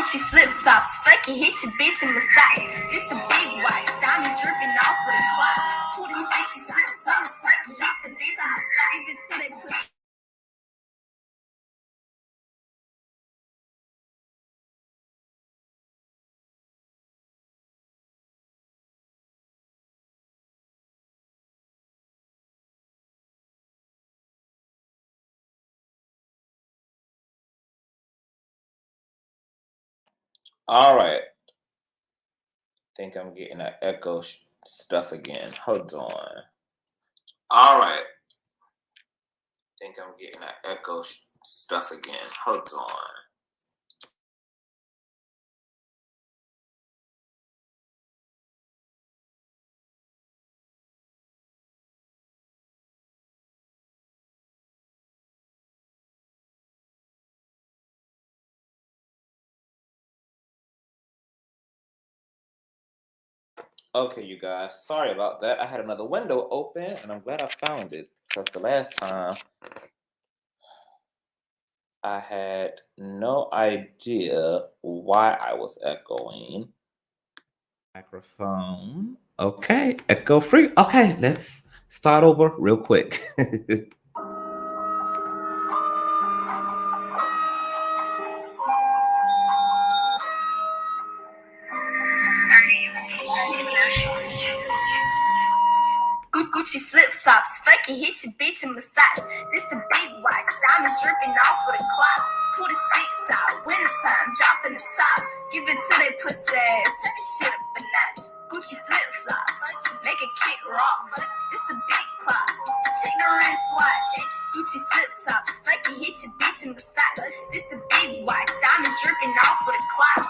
Gucci flip-flops, fucking hit your bitch in the side. It's a big white, diamond dripping off with a clock. Gucci flip-flops, fucking hit your bitch in the side. Even till they put All right. Think I'm getting that echo stuff again. Hold on. All right. Think I'm getting that echo stuff again. Hold on. Okay, you guys, sorry about that. I had another window open, and I'm glad I found it, because the last time I had no idea why I was echoing. Microphone. Okay, echo free. Okay, let's start over real quick. Gucci flip-flops, fucking hit your bitch in the side. This a big white, diamond dripping off with a clock. 26 out, wintertime, dropping the top. Give it to they pussy ass, turn this shit up a notch. Gucci flip-flops, make a kick rock. This a big clock, check the wristwatch. Gucci flip-flops, fucking hit your bitch in the side. This a big white, diamond dripping off with a clock.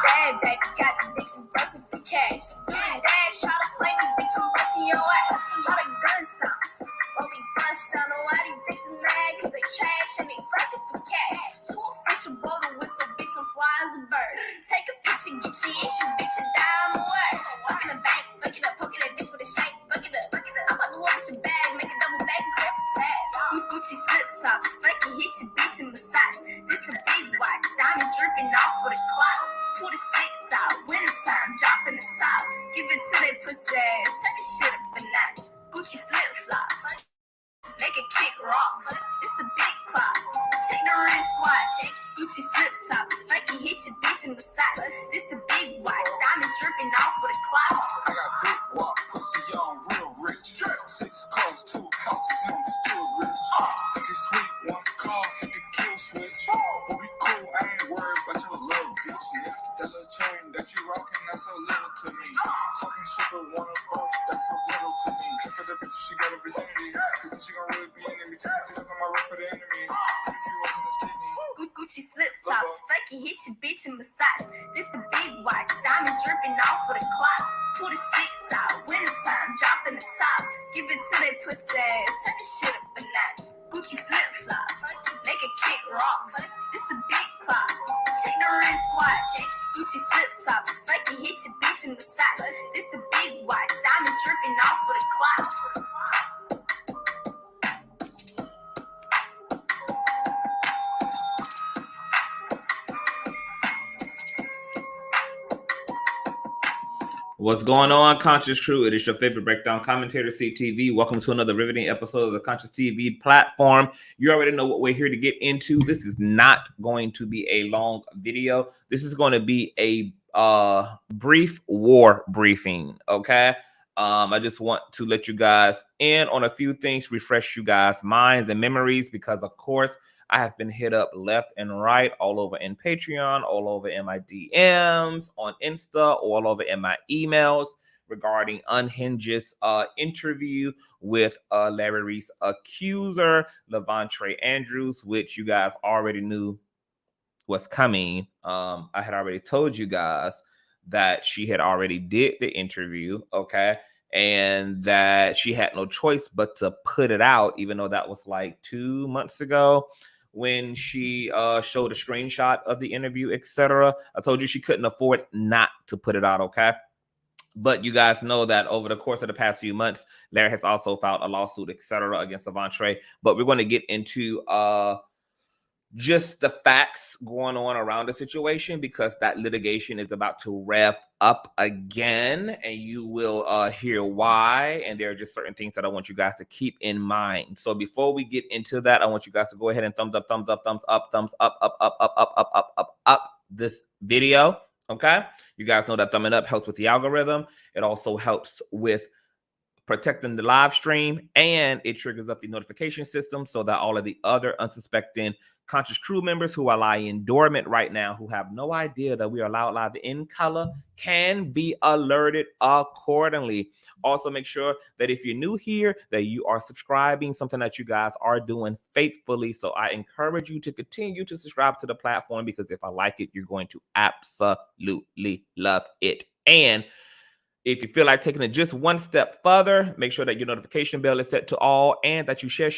Bad baby, got the bitches busting for cash. Dad, try to play me, bitch, I'm busting your ass. All the gun sounds, won't be bust down. Know why these bitches mad, cause they trash and they fucking for cash. Two official blow the whistle, bitch, I'm fly as a bird. Take a picture, get your issue, bitch, and down the word. Walk in the bank, fuck it up, poking that bitch with a shake, fuck it up. I'm about to walk with your bag, make a double back and crap a tag. Gucci flip-flops, fucking hit your bitch in the side. This a big watch, diamond dripping off with a clock. 26 out, wintertime, dropping the top. Give it to they pussy ass, turn this shit up a notch. Gucci flip-flops, make a kick rock. It's a big clock, check the wristwatch. Gucci flip-flops, fucking hit your bitch in the side. This a big watch, diamond dripping off with a clock. I got big guap, pussy, y'all real rich. 6 cars, 2 houses, and I'm still rich. Think it's sweet, one car, hit the kill switch. But we cool, I ain't worried about your little bitch. That little chain that you rockin', that's so little to me. Talking shit but wanna verse, that's so little to me. Cause for the bitch, she got a virginity. Cause then she gon' really be into me. Just on my road for the enemies. If you wasn't this kidney. Gucci flip-flops, fucking hit your bitch in the side. This a big watch, diamond dripping off with a clock. 26 out, wintertime, dropping the top. Give it to they pussy ass, turn this shit up a notch. Gucci flip-flops, make a kick rock. This a big clock, check the wristwatch. Gucci flip-flops, fucking hit your bitch in the side. This a big watch, diamond dripping off with a clock. What's going on, Conscious Crew? It is your favorite breakdown commentator, CTV. Welcome to another riveting episode of the Consciouztv platform. You already know what we're here to get into. This is not going to be a long video. This is going to be a brief war briefing, okay? I just want to let you guys in on a few things, refresh you guys' minds and memories, because, of course, I have been hit up left and right, all over in Patreon, all over in my DMs, on Insta, all over in my emails regarding Unhinged's interview with Larry Reid's accuser, Lavontraye Andrews, which you guys already knew was coming. I had already told you guys that she had already did the interview, okay? And that she had no choice but to put it out, even though that was like 2 months ago, when she showed a screenshot of the interview, etc. I told you she couldn't afford not to put it out, okay? But you guys know that over the course of the past few months, Larry has also filed a lawsuit, etc., against Lavontraye. But we're going to get into just the facts going on around the situation, because that litigation is about to rev up again, and you will hear why. And there are just certain things that I want you guys to keep in mind. So before we get into that, I want you guys to go ahead and thumbs up this video. Okay, you guys know that thumbing up helps with the algorithm. It also helps with protecting the live stream, and it triggers up the notification system so that all of the other unsuspecting conscious crew members who are lying dormant right now, who have no idea that we are live in color, can be alerted accordingly. Also, make sure that if you're new here, that you are subscribing, something that you guys are doing faithfully. So I encourage you to continue to subscribe to the platform, because if I like it, you're going to absolutely love it. And if you feel like taking it just one step further, make sure that your notification bell is set to all, and that you share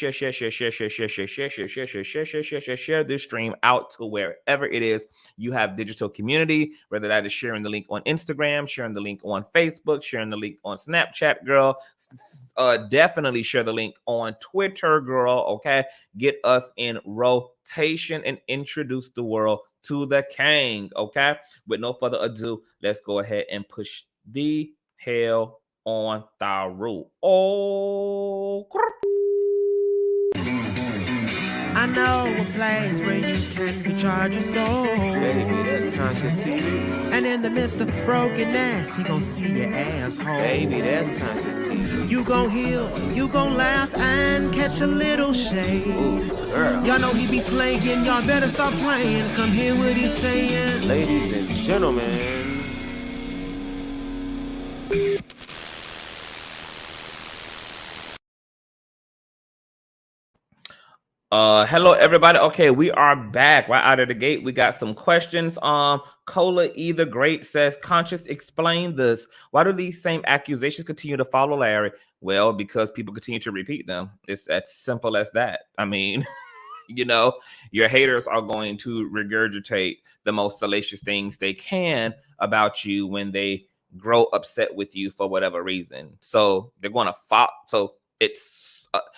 this stream out to wherever it is you have digital community, whether that is sharing the link on Instagram, sharing the link on Facebook, sharing the link on Snapchat, girl. Definitely share the link on Twitter, girl. Okay, get us in rotation and introduce the world to the king. Okay, with no further ado, let's go ahead and push the hell on through. Oh, I know a place where you can recharge your soul. Baby, that's Consciouztv. And in the midst of brokenness, he gon' see your asshole. Baby, that's Consciouztv. You gon' heal, you gon' laugh and catch a little shade. Ooh, girl. Y'all know he be slaying, y'all better stop playing. Come hear what he's saying. Ladies and gentlemen. Hello everybody. Okay, we are back right out of the gate. We got some questions. Cola Either Great says, Conscious, explain this. Why do these same accusations continue to follow Larry? Well, because people continue to repeat them. It's as simple as that. I mean, you know, your haters are going to regurgitate the most salacious things they can about you when they grow upset with you for whatever reason. So they're going to follow. So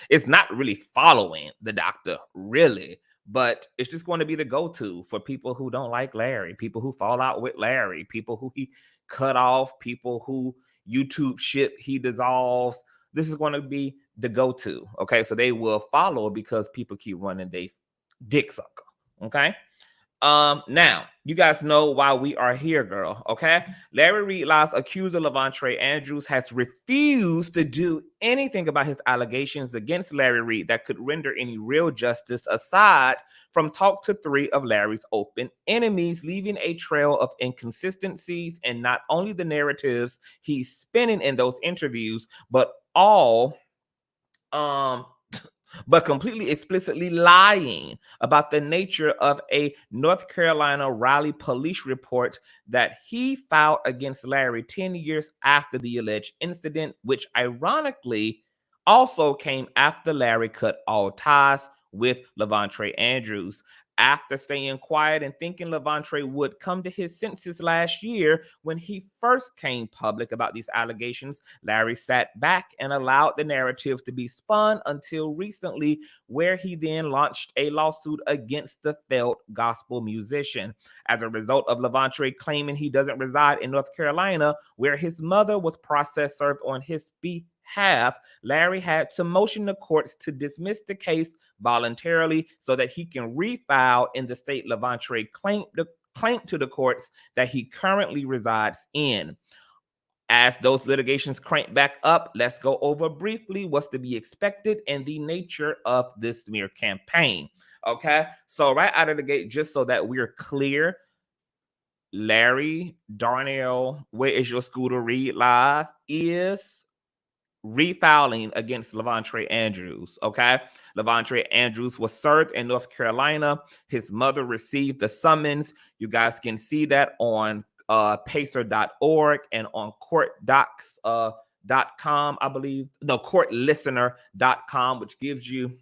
it's not really following the doctor, really, but it's just going to be the go-to for people who don't like Larry, people who fall out with Larry, people who he cut off, people who YouTube ship he dissolves. This is going to be the go-to. Okay, so they will follow because people keep running they dick sucker. Okay. Now you guys know why we are here, girl. Okay, Larry Reid Live's accuser Lavontraye Andrews has refused to do anything about his allegations against Larry Reid that could render any real justice, aside from talk to 3 of Larry's open enemies, leaving a trail of inconsistencies and not only the narratives he's spinning in those interviews, but completely explicitly lying about the nature of a North Carolina Raleigh police report that he filed against Larry 10 years after the alleged incident, which ironically also came after Larry cut all ties with Lavontraye Andrews. After staying quiet and thinking Lavontraye would come to his senses last year when he first came public about these allegations, Larry sat back and allowed the narratives to be spun until recently, where he then launched a lawsuit against the failed gospel musician. As a result of Lavontraye claiming he doesn't reside in North Carolina, where his mother was process served on his behalf, Larry had to motion the courts to dismiss the case voluntarily so that he can refile in the state Lavontraye claimed to the courts that he currently resides in. As those litigations crank back up, let's go over briefly what's to be expected and the nature of this smear campaign. Okay, so right out of the gate, just so that we're clear, Larry Darnell, Where Is Your Scooter Reid Live is refiling against Lavontraye Andrews. Okay, Lavontraye Andrews was served in North Carolina. His mother received the summons. You guys can see that on pacer.org and on courtdocs.com, I believe. No, courtlistener.com, which gives you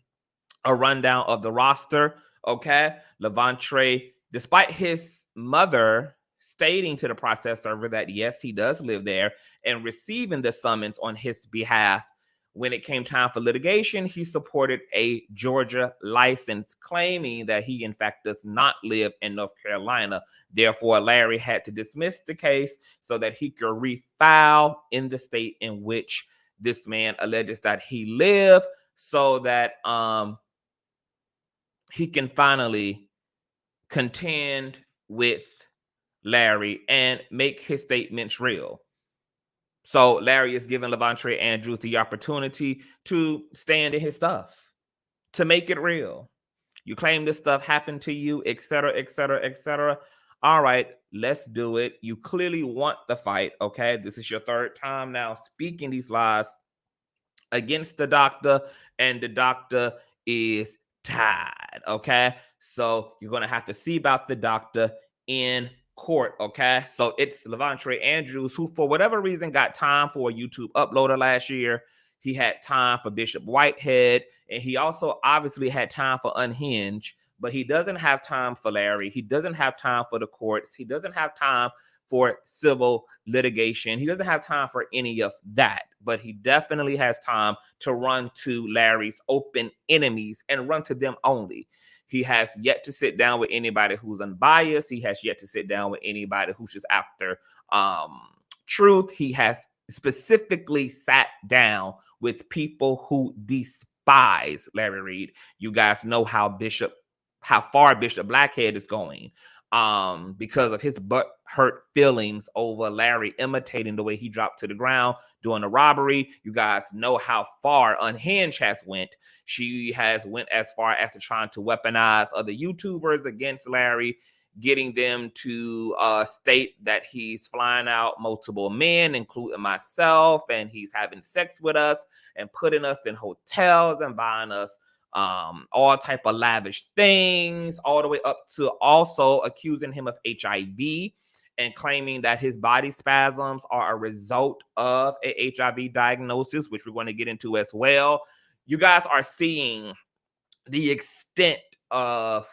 a rundown of the roster. Okay, Lavontraye, despite his mother stating to the process server that yes, he does live there, and receiving the summons on his behalf, when it came time for litigation, he supported a Georgia license, claiming that he, in fact, does not live in North Carolina. Therefore, Larry had to dismiss the case so that he could refile in the state in which this man alleges that he lived, so that he can finally contend with Larry and make his statements real. So Larry is giving Lavontraye Andrews the opportunity to stand in his stuff, to make it real. You claim this stuff happened to you, etc., etc., etc. All right, let's do it. You clearly want the fight, okay? This is your third time now speaking these lies against the doctor, and the doctor is tied, okay? So you're going to have to see about the doctor in court, okay? So it's Lavontraye Andrews, who for whatever reason got time for a YouTube uploader last year. He had time for Bishop Whitehead, and he also obviously had time for Unhinged, but he doesn't have time for Larry. He doesn't have time for the courts. He doesn't have time for civil litigation. He doesn't have time for any of that, but he definitely has time to run to Larry's open enemies and run to them only. He has yet to sit down with anybody who's unbiased. He has yet to sit down with anybody who's just after truth. He has specifically sat down with people who despise Larry Reid. You guys know how far Bishop Blackhead is going because of his hurt feelings over Larry imitating the way he dropped to the ground during the robbery. You guys know how far Unhinged has went. She has went as far as to trying to weaponize other YouTubers against Larry, getting them to state that he's flying out multiple men, including myself, and he's having sex with us and putting us in hotels and buying us all type of lavish things, all the way up to also accusing him of HIV and claiming that his body spasms are a result of a HIV diagnosis, which we're going to get into as well. You guys are seeing the extent of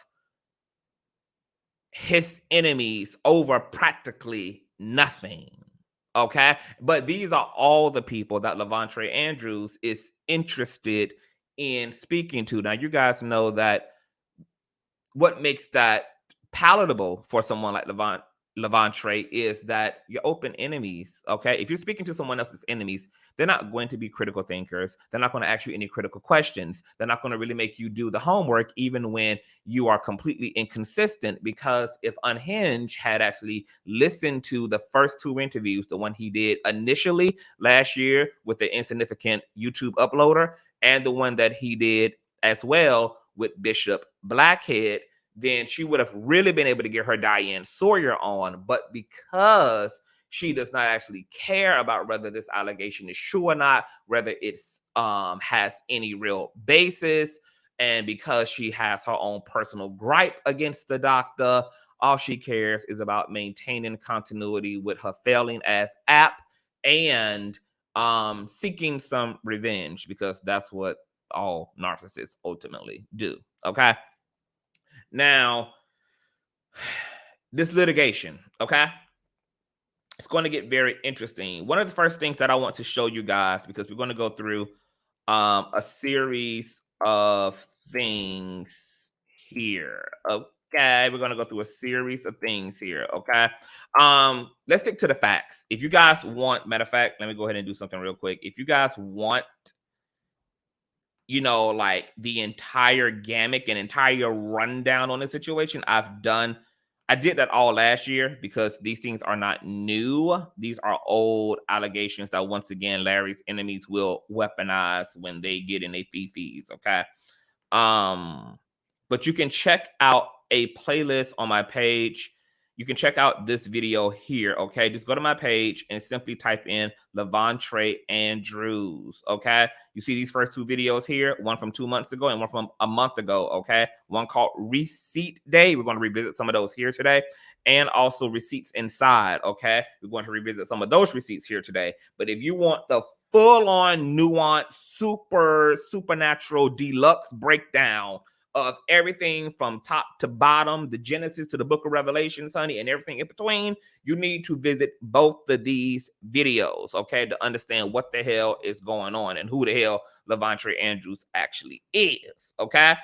his enemies over practically nothing. Okay, but these are all the people that Lavontraye Andrews is interested in speaking to. Now, you guys know that what makes that palatable for someone like Lavontraye is that you're open enemies, okay? If you're speaking to someone else's enemies, they're not going to be critical thinkers. They're not going to ask you any critical questions. They're not going to really make you do the homework, even when you are completely inconsistent. Because if Unhinged had actually listened to the first two interviews, the one he did initially last year with the insignificant YouTube uploader, and the one that he did as well with Bishop Blackhead, then she would have really been able to get her Diane Sawyer on. But because she does not actually care about whether this allegation is true or not, whether it's has any real basis, and because she has her own personal gripe against the doctor, all she cares is about maintaining continuity with her failing ass app and seeking some revenge, because that's what all narcissists ultimately do. Okay. Now, this litigation, okay, it's going to get very interesting. One of the first things that I want to show you guys, because we're going to go through a series of things here. Okay, we're going to go through a series of things here. Okay, let's stick to the facts. If you guys want, matter of fact, let me go ahead and do something real quick. If you guys want, you know, like the entire gamut and entire rundown on the situation, I did that all last year, because these things are not new. These are old allegations that, once again, Larry's enemies will weaponize when they get in their fee-fees, okay? But you can check out a playlist on my page. You can check out this video here, okay? Just go to my page and simply type in Lavontraye Andrews, okay? You see these first two videos here, one from 2 months ago and one from a month ago, okay? One called Receipt Day. We're going to revisit some of those here today. And also Receipts Inside, okay? We're going to revisit some of those receipts here today. But if you want the full-on nuanced, supernatural deluxe breakdown of everything from top to bottom, the Genesis to the book of Revelations, honey, and everything in between, you need to visit both of these videos, okay, to understand what the hell is going on and who the hell Lavontraye Andrews actually is, okay?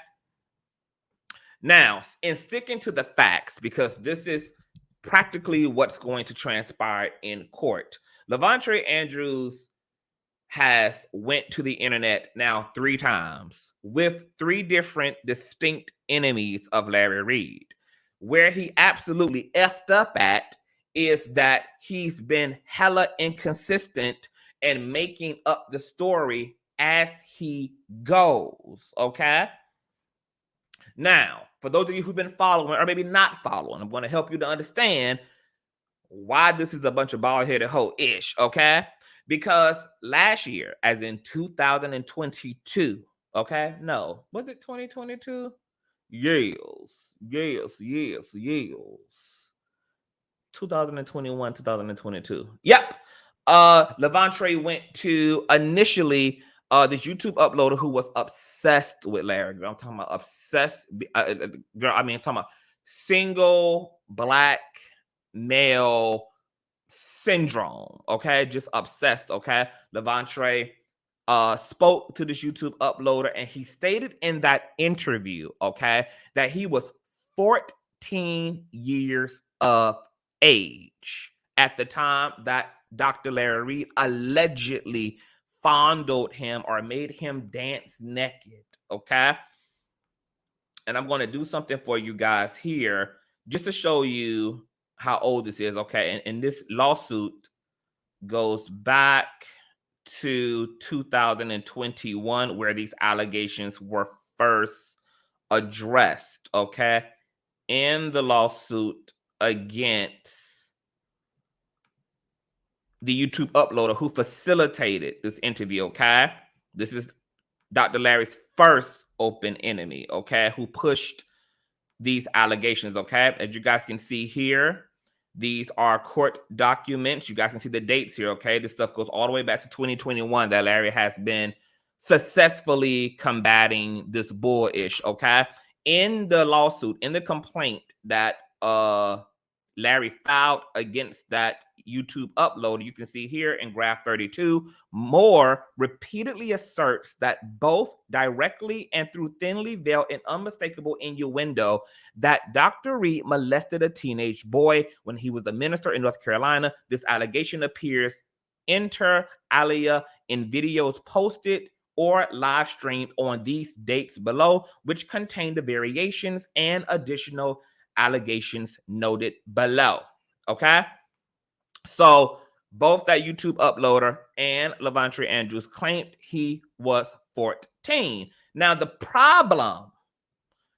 Now, in sticking to the facts, because this is practically what's going to transpire in court, Lavontraye Andrews has went to the internet now 3 times with 3 different distinct enemies of Larry Reid. Where he absolutely effed up at is that he's been hella inconsistent and making up the story as he goes, okay? Now, for those of you who've been following or maybe not following, I'm going to help you to understand why this is a bunch of bald-headed hoe-ish, okay? Because last year, as in 2022, okay? No, was it 2022? Yes. 2021, 2022. Yep. Lavontraye went to initially this YouTube uploader who was obsessed with Larry. I'm talking about obsessed. Girl, I'm talking about single black male syndrome, okay? Just obsessed, okay? Lavontraye spoke to this YouTube uploader, and he stated in that interview, okay, that he was 14 years of age at the time that Dr. Larry Reid allegedly fondled him or made him dance naked, okay? And I'm going to do something for you guys here just to show you how old this is, okay? And this lawsuit goes back to 2021, where these allegations were first addressed, okay? In the lawsuit against the YouTube uploader who facilitated this interview, okay? This is Dr. Larry's first open enemy, okay? Who pushed these allegations, okay? As you guys can see here, these are court documents. You guys can see the dates here, okay? This stuff goes all the way back to 2021 that Larry has been successfully combating this bullish, okay? In the lawsuit, in the complaint that Larry filed against that YouTube upload, you can see here in graph 32, Moore repeatedly asserts that both directly and through thinly veiled and unmistakable innuendo that Dr. Reid molested a teenage boy when he was a minister in North Carolina. This allegation appears inter alia in videos posted or live streamed on these dates below, which contain the variations and additional allegations noted below, okay? So both that YouTube uploader and Lavontraye Andrews claimed he was 14. Now the problem,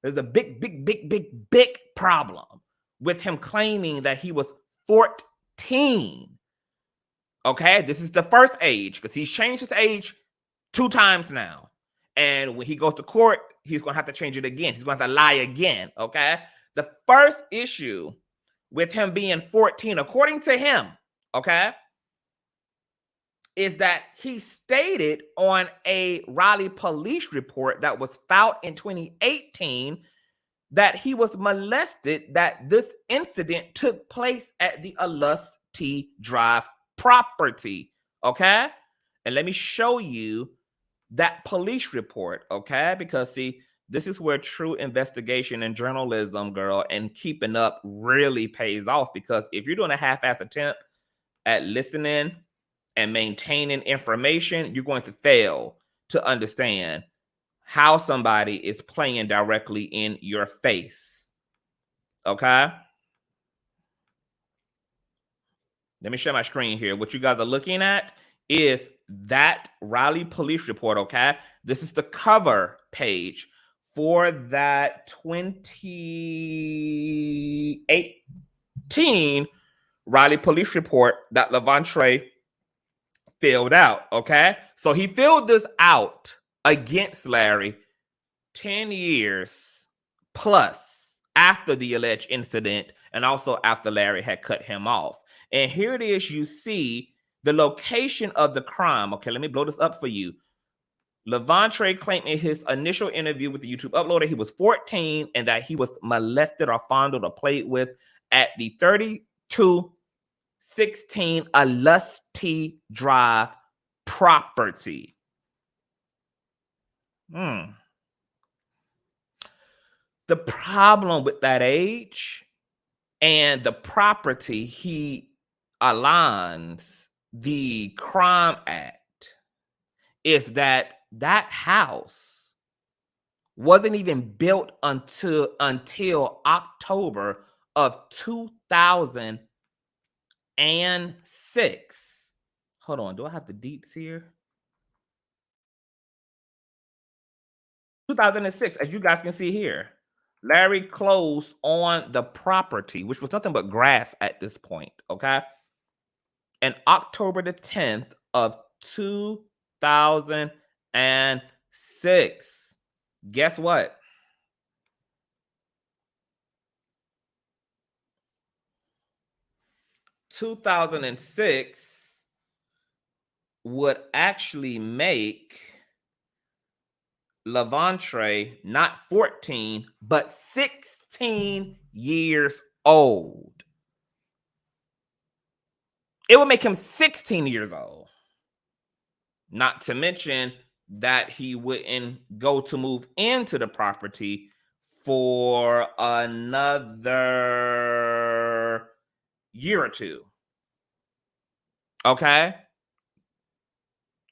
there's a big problem with him claiming that he was 14. Okay, this is the first age because he's changed his age 2 times now. And when he goes to court, he's going to have to change it again. He's going to have to lie again, okay? The first issue with him being 14, according to him, okay, is that he stated on a Raleigh police report that was filed in 2018 that he was molested, that this incident took place at the Alus Drive property, okay? And let me show you that police report, okay? Because, see, this is where true investigation and journalism, girl, and keeping up really pays off. Because if you're doing a half-ass attempt at listening and maintaining information, you're going to fail to understand how somebody is playing directly in your face, okay? Let me share my screen here. What you guys are looking at is that Raleigh police report, okay? This is the cover page for that 2018 Raleigh police report that Lavontraye filled out, okay? So he filled this out against Larry 10 years plus after the alleged incident and also after Larry had cut him off. And here it is, you see the location of the crime. Okay, let me blow this up for you. Lavontraye claimed in his initial interview with the YouTube uploader he was 14 and that he was molested or fondled or played with at the 3216 Unwinewithtashak Drive property. The problem with that age and the property, he aligns the Crime Act, is that house wasn't even built until October of 2006. Hold on, do I have the deets here? 2006, as you guys can see here. Larry closed on the property, which was nothing but grass at this point, okay? And October the 10th of 2006. Guess what? $2006 would actually make Lavontraye not 14, but 16 years old. It would make him 16 years old. Not to mention that he wouldn't go to move into the property for another year or two. Okay?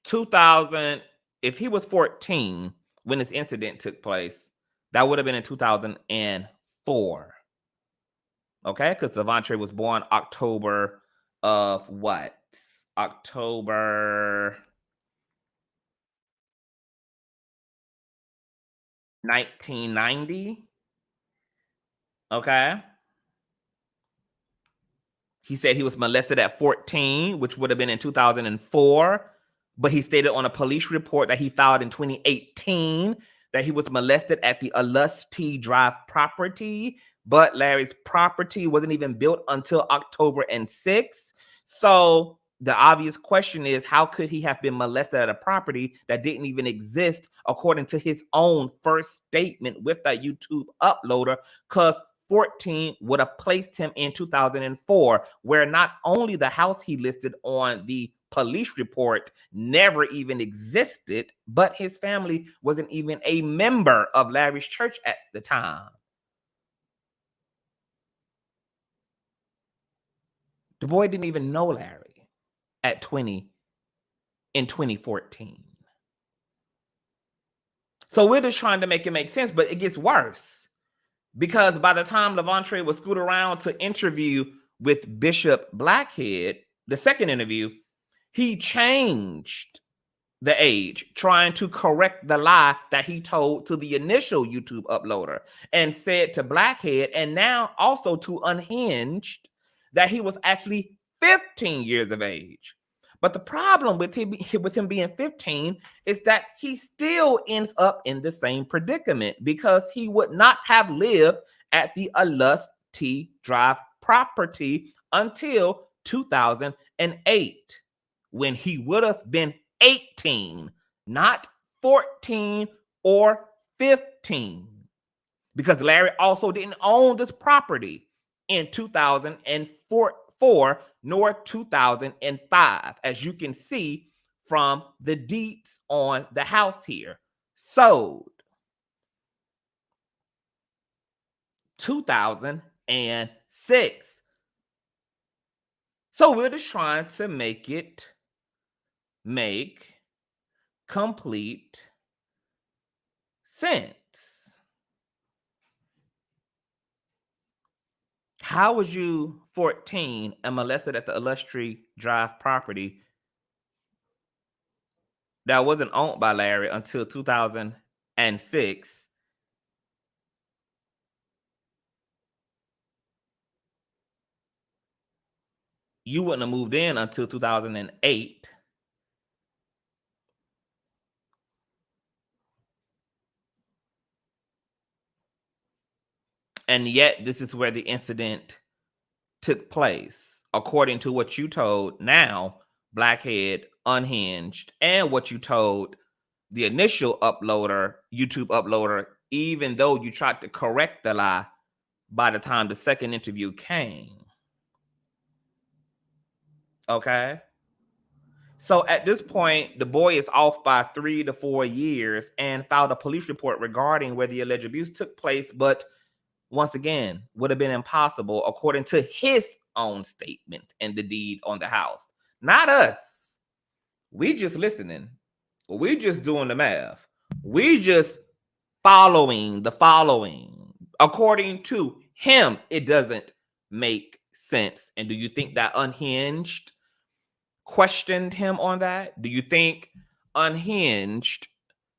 2000, if he was 14 when this incident took place, that would have been in 2004. Okay? Because Lavontraye was born October of what? October 1990. Okay. He said he was molested at 14, which would have been in 2004. But he stated on a police report that he filed in 2018 that he was molested at the Unwinewithtashak Drive property. But Larry's property wasn't even built until October 6th. So the obvious question is, how could he have been molested at a property that didn't even exist according to his own first statement with that YouTube uploader? Because 14 would have placed him in 2004, where not only the house he listed on the police report never even existed, but his family wasn't even a member of Larry's church at the time. The boy didn't even know Larry at 20 in 2014. So we're just trying to make it make sense, but it gets worse. Because by the time Lavontraye was scooted around to interview with Bishop Blackhead, the second interview, he changed the age, trying to correct the lie that he told to the initial YouTube uploader, and said to Blackhead, and now also to Unhinged, that he was actually 15 years of age. But the problem with him being 15 is that he still ends up in the same predicament, because he would not have lived at the Unwinewithtashak Drive property until 2008, when he would have been 18, not 14 or 15. Because Larry also didn't own this property in 2004 nor 2005, as you can see from the deeds on the house here. Sold 2006. So we're just trying to make complete sense. How was you 14 and molested at the Unwinewithtashak Drive property that wasn't owned by Larry until 2006? You wouldn't have moved in until 2008. And yet this is where the incident took place, according to what you told now, Blackhead, Unhinged, and what you told the initial uploader, YouTube uploader, even though you tried to correct the lie by the time the second interview came. Okay? So at this point, the boy is off by 3 to 4 years and filed a police report regarding where the alleged abuse took place, but once again, would have been impossible according to his own statement and the deed on the house. Not us. We just listening. We just doing the math. We just following the following. According to him, it doesn't make sense. And do you think that Unhinged questioned him on that? Do you think Unhinged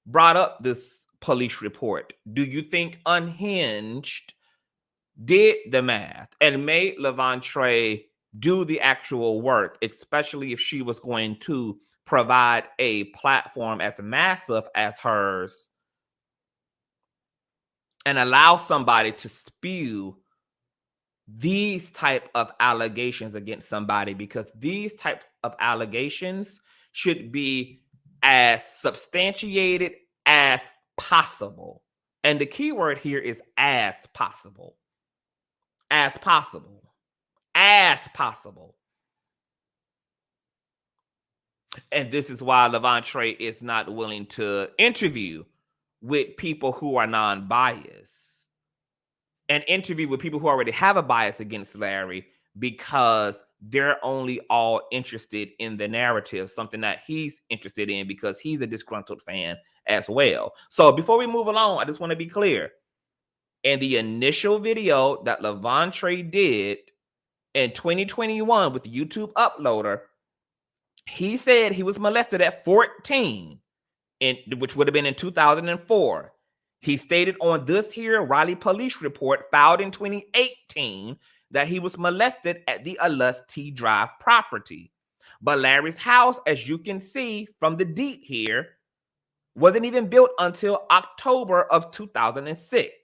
brought up this police report? Do you think Unhinged did the math and made Lavontraye do the actual work, especially if she was going to provide a platform as massive as hers and allow somebody to spew these type of allegations against somebody, because these type of allegations should be as substantiated as possible. And the key word here is as possible. As possible. As possible. And this is why Lavontraye is not willing to interview with people who are non-biased and interview with people who already have a bias against Larry, because they're only all interested in the narrative, something that he's interested in because he's a disgruntled fan as well. So before we move along, I just want to be clear. In the initial video that Lavontraye did in 2021 with the YouTube uploader, he said he was molested at 14, which would have been in 2004. He stated on this here Raleigh police report filed in 2018 that he was molested at the Unwinewithtashak Drive property. But Larry's house, as you can see from the deed here, wasn't even built until October of 2006.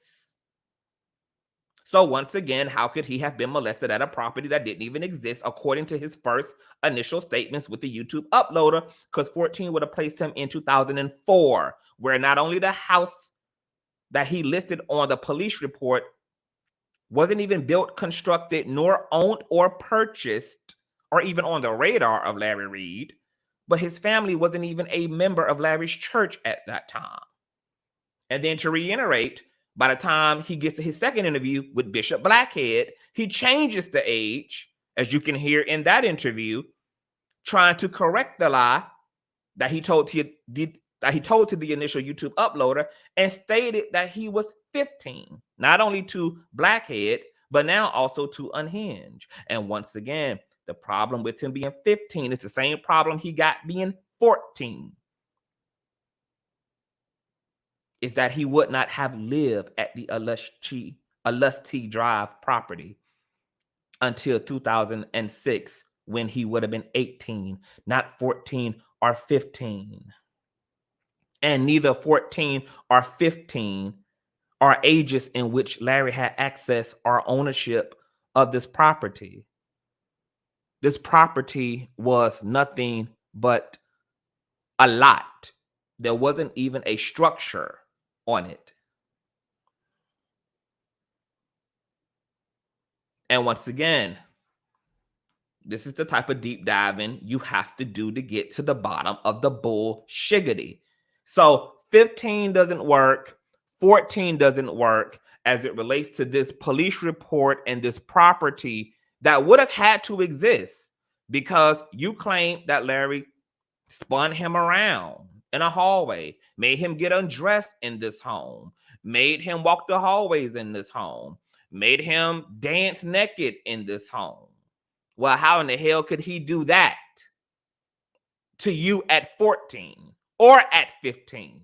So once again, how could he have been molested at a property that didn't even exist, according to his first initial statements with the YouTube uploader? Because 14 would have placed him in 2004, where not only the house that he listed on the police report wasn't even built, constructed, nor owned or purchased, or even on the radar of Larry Reid, but his family wasn't even a member of Larry's church at that time. And then to reiterate, by the time he gets to his second interview with Bishop Blackhead, he changes the age, as you can hear in that interview, trying to correct the lie that he told to the initial YouTube uploader, and stated that he was 15, not only to Blackhead, but now also to Unhinged. And once again, the problem with him being 15 is the same problem he got being 14. Is that he would not have lived at the Unwinewithtashak Drive property until 2006, when he would have been 18, not 14 or 15. And neither 14 or 15 are ages in which Larry had access or ownership of this property. This property was nothing but a lot. There wasn't even a structure on it. And once again, this is the type of deep diving you have to do to get to the bottom of the bullshiggity. So 15 doesn't work. 14 doesn't work as it relates to this police report and this property that would have had to exist, because you claim that Larry spun him around in a hallway, made him get undressed in this home, made him walk the hallways in this home, made him dance naked in this home. Well, how in the hell could he do that to you at 14 or at 15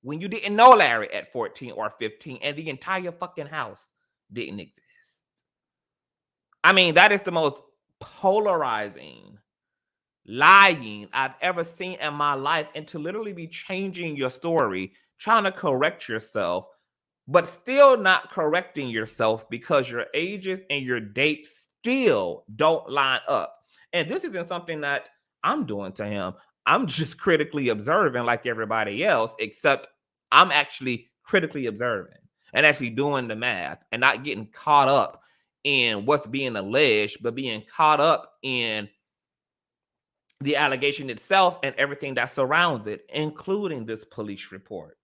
when you didn't know Larry at 14 or 15 and the entire fucking house didn't exist? I mean, that is the most polarizing lying I've ever seen in my life, and to literally be changing your story, trying to correct yourself, but still not correcting yourself because your ages and your dates still don't line up. And this isn't something that I'm doing to him. I'm just critically observing like everybody else, except I'm actually critically observing and actually doing the math and not getting caught up in what's being alleged, but being caught up in the allegation itself and everything that surrounds it, including this police report.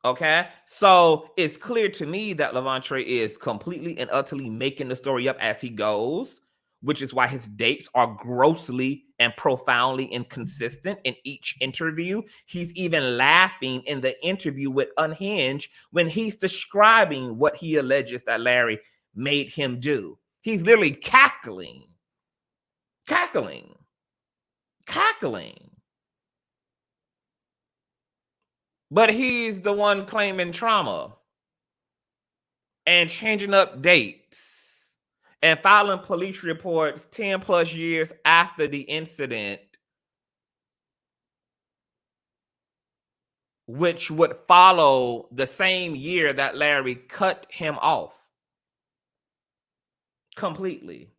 Okay, so it's clear to me that Lavontraye is completely and utterly making the story up as he goes, which is why his dates are grossly and profoundly inconsistent in each interview. He's even laughing in the interview with Unhinged when he's describing what he alleges that Larry made him do. He's literally cackling. But he's the one claiming trauma and changing up dates and filing police reports 10 plus years after the incident, which would follow the same year that Larry cut him off completely.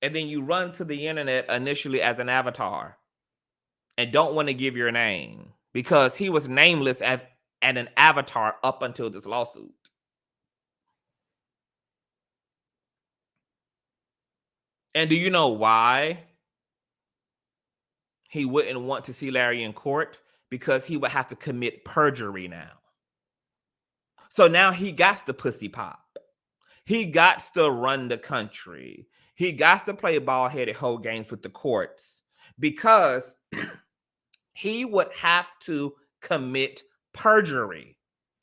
And then you run to the internet initially as an avatar and don't want to give your name because he was nameless as an avatar up until this lawsuit. And do you know why he wouldn't want to see Larry in court? Because he would have to commit perjury now. So now he got to pussy pop. He got to run the country. He got to play ball-headed hoe games with the courts because he would have to commit perjury,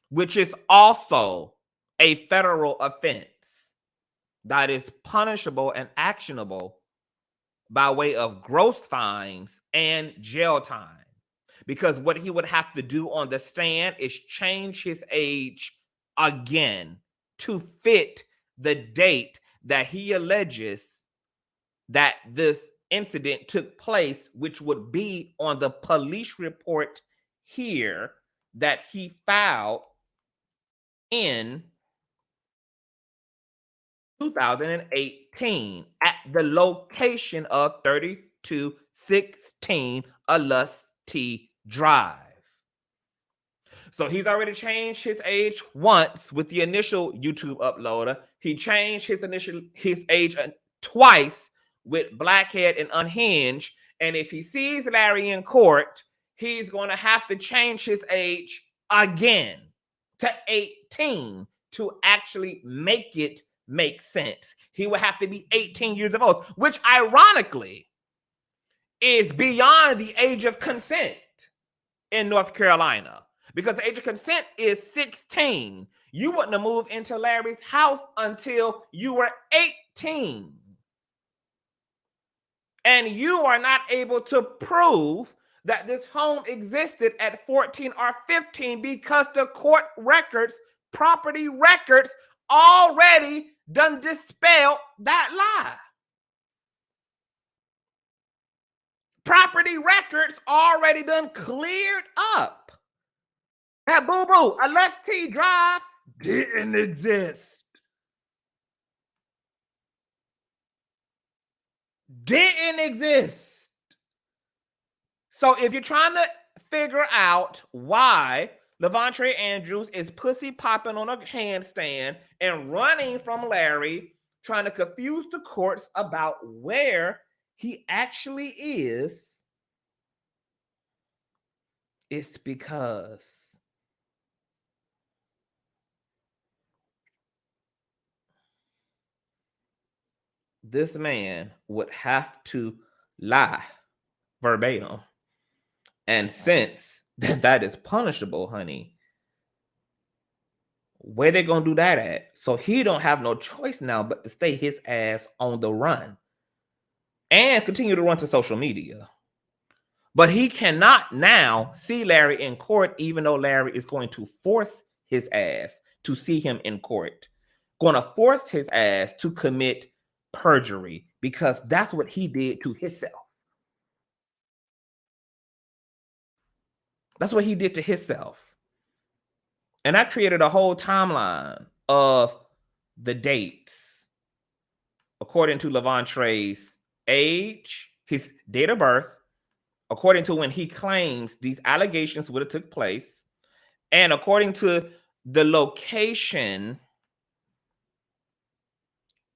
which is also a federal offense that is punishable and actionable by way of gross fines and jail time. Because what he would have to do on the stand is change his age again to fit the date that he alleges that this incident took place, which would be on the police report here that he filed in 2018 at the location of 3216 Unwinewithtashak Drive. So he's already changed his age once with the initial YouTube uploader. He changed his age twice with Blackhead and Unhinged. And if he sees Larry in court, he's going to have to change his age again to 18 to actually make it make sense. He would have to be 18 years of old, which ironically is beyond the age of consent in North Carolina, because the age of consent is 16. You wouldn't have moved into Larry's house until you were 18. And you are not able to prove that this home existed at 14 or 15 because the court records, property records, already done dispel that lie. Property records already done cleared up that boo-boo, Unwinewithtashak Drive didn't exist. Didn't exist. So if you're trying to figure out why Lavontraye Andrews is pussy popping on a handstand and running from Larry, trying to confuse the courts about where he actually is, it's because this man would have to lie verbatim. And since that is punishable, honey, where they gonna do that at? So he don't have no choice now but to stay his ass on the run and continue to run to social media. But he cannot now see Larry in court, even though Larry is going to force his ass to see him in court. Going to force his ass to commit perjury because that's what he did to himself. That's what he did to himself. And I created a whole timeline of the dates according to Lavontraye's age, his date of birth, according to when he claims these allegations would have took place, and according to the location.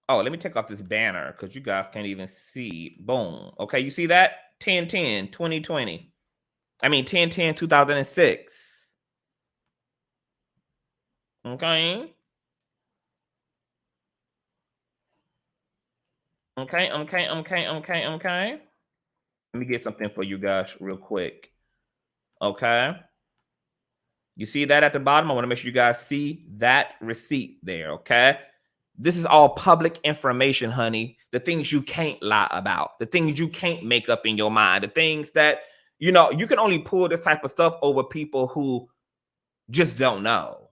Oh, let me take off this banner because you guys can't even see. Boom. Okay, you see that? 10/10/2020. I mean 10/10/2006. Okay. Okay. Let me get something for you guys real quick. Okay. You see that at the bottom? I want to make sure you guys see that receipt there. Okay. This is all public information, honey. The things you can't lie about, the things you can't make up in your mind, the things that, you know, you can only pull this type of stuff over people who just don't know,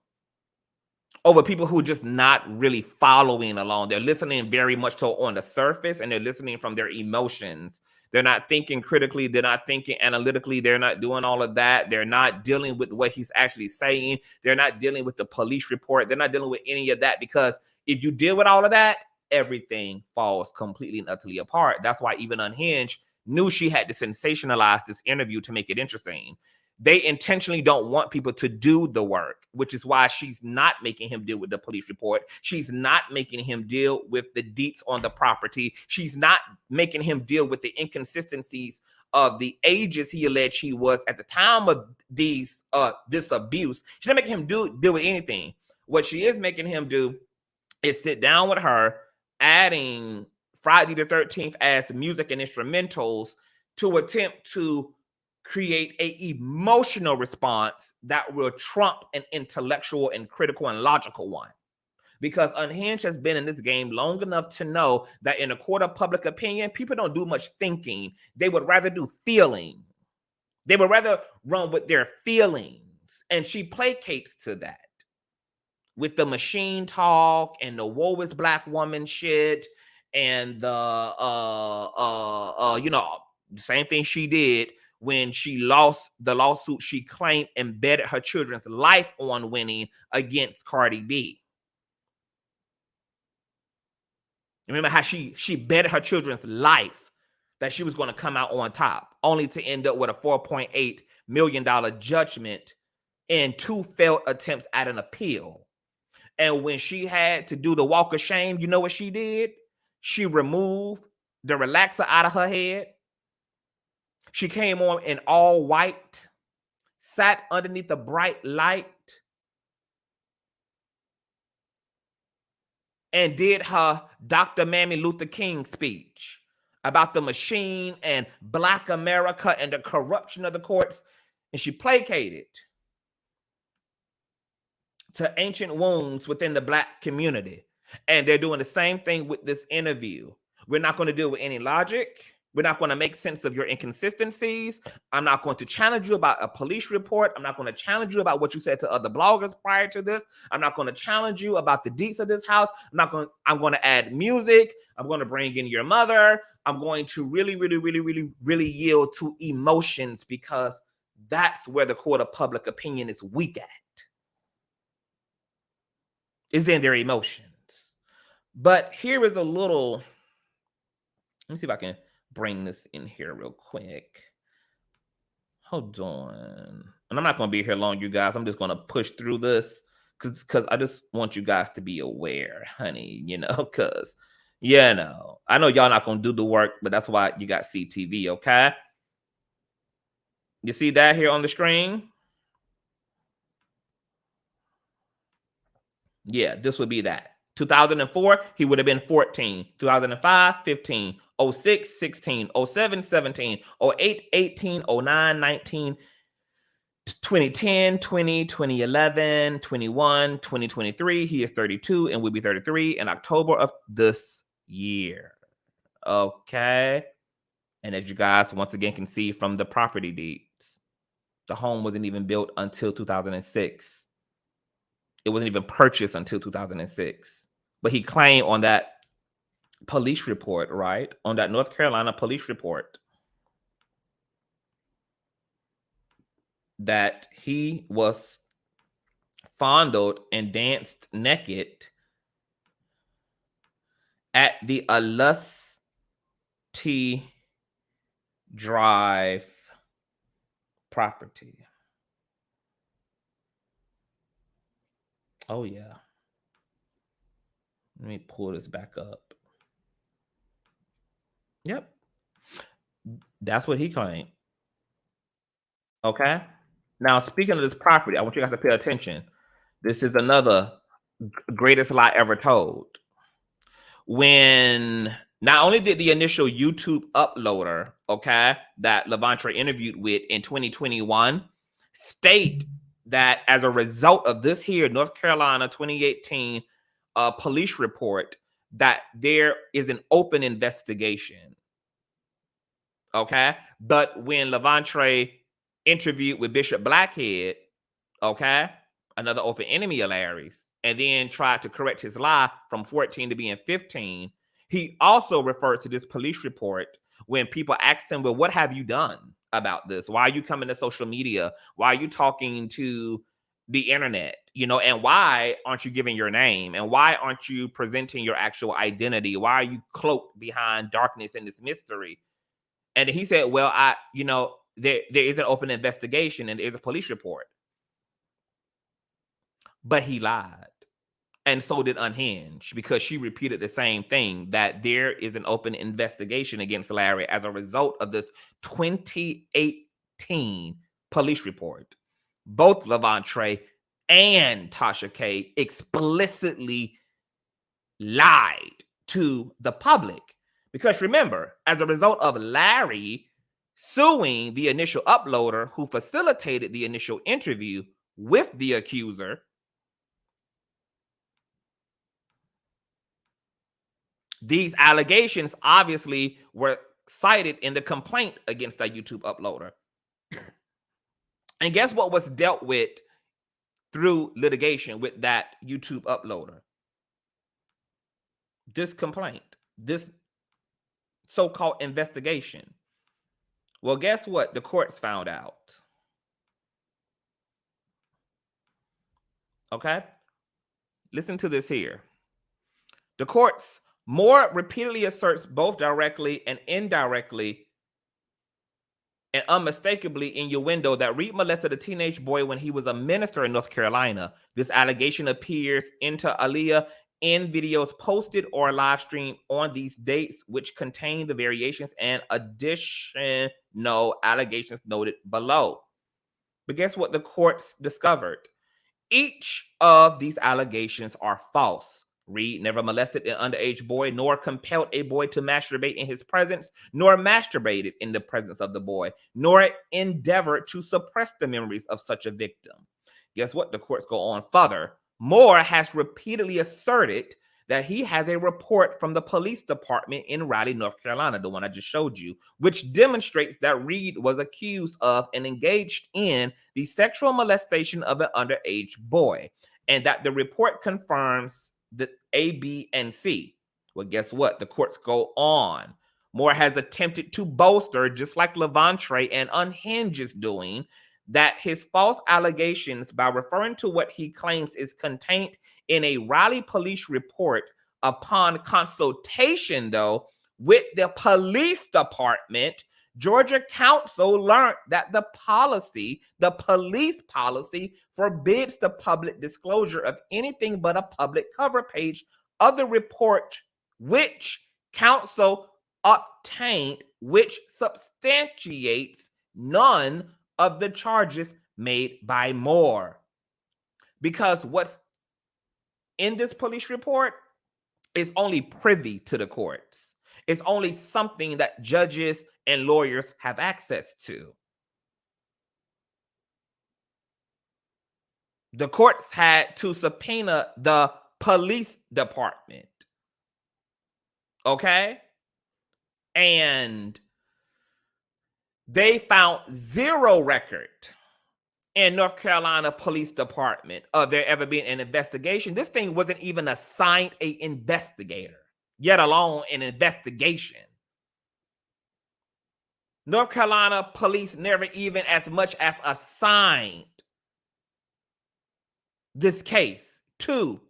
over people who just not really following along. They're listening very much so on the surface, and they're listening from their emotions. They're not thinking critically. They're not thinking analytically. They're not doing all of that. They're not dealing with what he's actually saying. They're not dealing with the police report. They're not dealing with any of that, because if you deal with all of that, everything falls completely and utterly apart. That's why even Unhinged knew she had to sensationalize this interview to make it interesting. They intentionally don't want people to do the work, which is why she's not making him deal with the police report. She's not making him deal with the deets on the property. She's not making him deal with the inconsistencies of the ages he alleged he was at the time of this abuse. She's not making him deal with anything. What she is making him do is sit down with her, adding Friday the 13th as music and instrumentals to attempt to create an emotional response that will trump an intellectual and critical and logical one. Because Unhinged has been in this game long enough to know that in a court of public opinion, people don't do much thinking. They would rather do feeling. They would rather run with their feelings. And she placates to that with the machine talk and the woe is black woman shit and the the same thing she did when she lost the lawsuit she claimed embedded her children's life on winning against Cardi B. Remember how she betted her children's life that she was going to come out on top, only to end up with a $4.8 million judgment and 2 failed attempts at an appeal. And when she had to do the walk of shame, you know what she did? She removed the relaxer out of her head. She came on in all white, sat underneath the bright light, and did her Dr. Mammy Luther King speech about the machine and Black America and the corruption of the courts. And she placated to ancient wounds within the Black community. And they're doing the same thing with this interview. We're not going to deal with any logic. We're not going to make sense of your inconsistencies. I'm not going to challenge you about a police report. I'm not going to challenge you about what you said to other bloggers prior to this. I'm not going to challenge you about the deets of this house. I'm going to add music. I'm going to bring in your mother. I'm going to really yield to emotions, because that's where the court of public opinion is weak at. Is in their emotions. But here is a little, let me see if I can bring this in here real quick. Hold on. And I'm not going to be here long, you guys. I'm just going to push through this because I just want you guys to be aware, honey, because, I know y'all not going to do the work, but that's why you got CTV, okay? You see that here on the screen? Yeah, this would be that. 2004, he would have been 14. 2005, 15. 06, 16. 07, 17. 08, 18. 09, 19. 2010, 20, 2011, 21, 2023. He is 32 and will be 33 in October of this year. Okay. And as you guys once again can see from the property deeds, the home wasn't even built until 2006. It wasn't even purchased until 2006. But he claimed on that police report, right? On that North Carolina police report, that he was fondled and danced naked at the illustrious T Drive property. Oh, yeah. Let me pull this back up. Yep. That's what he claimed. Okay. Now, speaking of this property, I want you guys to pay attention. This is another greatest lie ever told. When not only did the initial YouTube uploader, okay, that Lavontraye interviewed with in 2021 state that as a result of this here North Carolina 2018 police report, that there is an open investigation. Okay. But when Lavontraye interviewed with Bishop Blackhead, okay, another open enemy of Larry's, and then tried to correct his lie from 14 to being 15, he also referred to this police report when people asked him, well, what have you done about this? Why are you coming to social media? Why are you talking to the internet? You know, and why aren't you giving your name? And why aren't you presenting your actual identity? Why are you cloaked behind darkness and this mystery? And he said, well, there is an open investigation and there's a police report. But he lied. And so did Unhinged, because she repeated the same thing, that there is an open investigation against Larry as a result of this 2018 police report. Both Lavontraye and Tasha K explicitly lied to the public. Because remember, as a result of Larry suing the initial uploader who facilitated the initial interview with the accuser, these allegations obviously were cited in the complaint against that YouTube uploader. And guess what was dealt with through litigation with that YouTube uploader? This complaint, this so-called investigation. Well, guess what? The courts found out. Okay? Listen to this here. The courts more repeatedly asserts both directly and indirectly and unmistakably in your window that Reid molested a teenage boy when he was a minister in North Carolina. This allegation appears inter alia in videos posted or live streamed on these dates, which contain the variations and additional allegations noted below. But guess what the courts discovered? Each of these allegations are false. Reid never molested an underage boy, nor compelled a boy to masturbate in his presence, nor masturbated in the presence of the boy, nor endeavored to suppress the memories of such a victim. Guess what? The courts go on further. Moore has repeatedly asserted that he has a report from the police department in Raleigh, North Carolina, the one I just showed you, which demonstrates that Reid was accused of and engaged in the sexual molestation of an underage boy, and that the report confirms the A, B, and C. Well, guess what? The courts go on. Moore has attempted to bolster, just like Lavontraye and Unhinged is doing, that his false allegations by referring to what he claims is contained in a Raleigh police report upon consultation, though, with the police department. Georgia counsel learned that the police policy, forbids the public disclosure of anything but a public cover page of the report, which counsel obtained, which substantiates none of the charges made by Moore. Because what's in this police report is only privy to the courts. It's only something that judges and lawyers have access to. The courts had to subpoena the police department. Okay? And they found zero record in North Carolina Police Department of there ever being an investigation. This thing wasn't even assigned an investigator, yet alone an investigation. North Carolina police never even as much as assigned this case to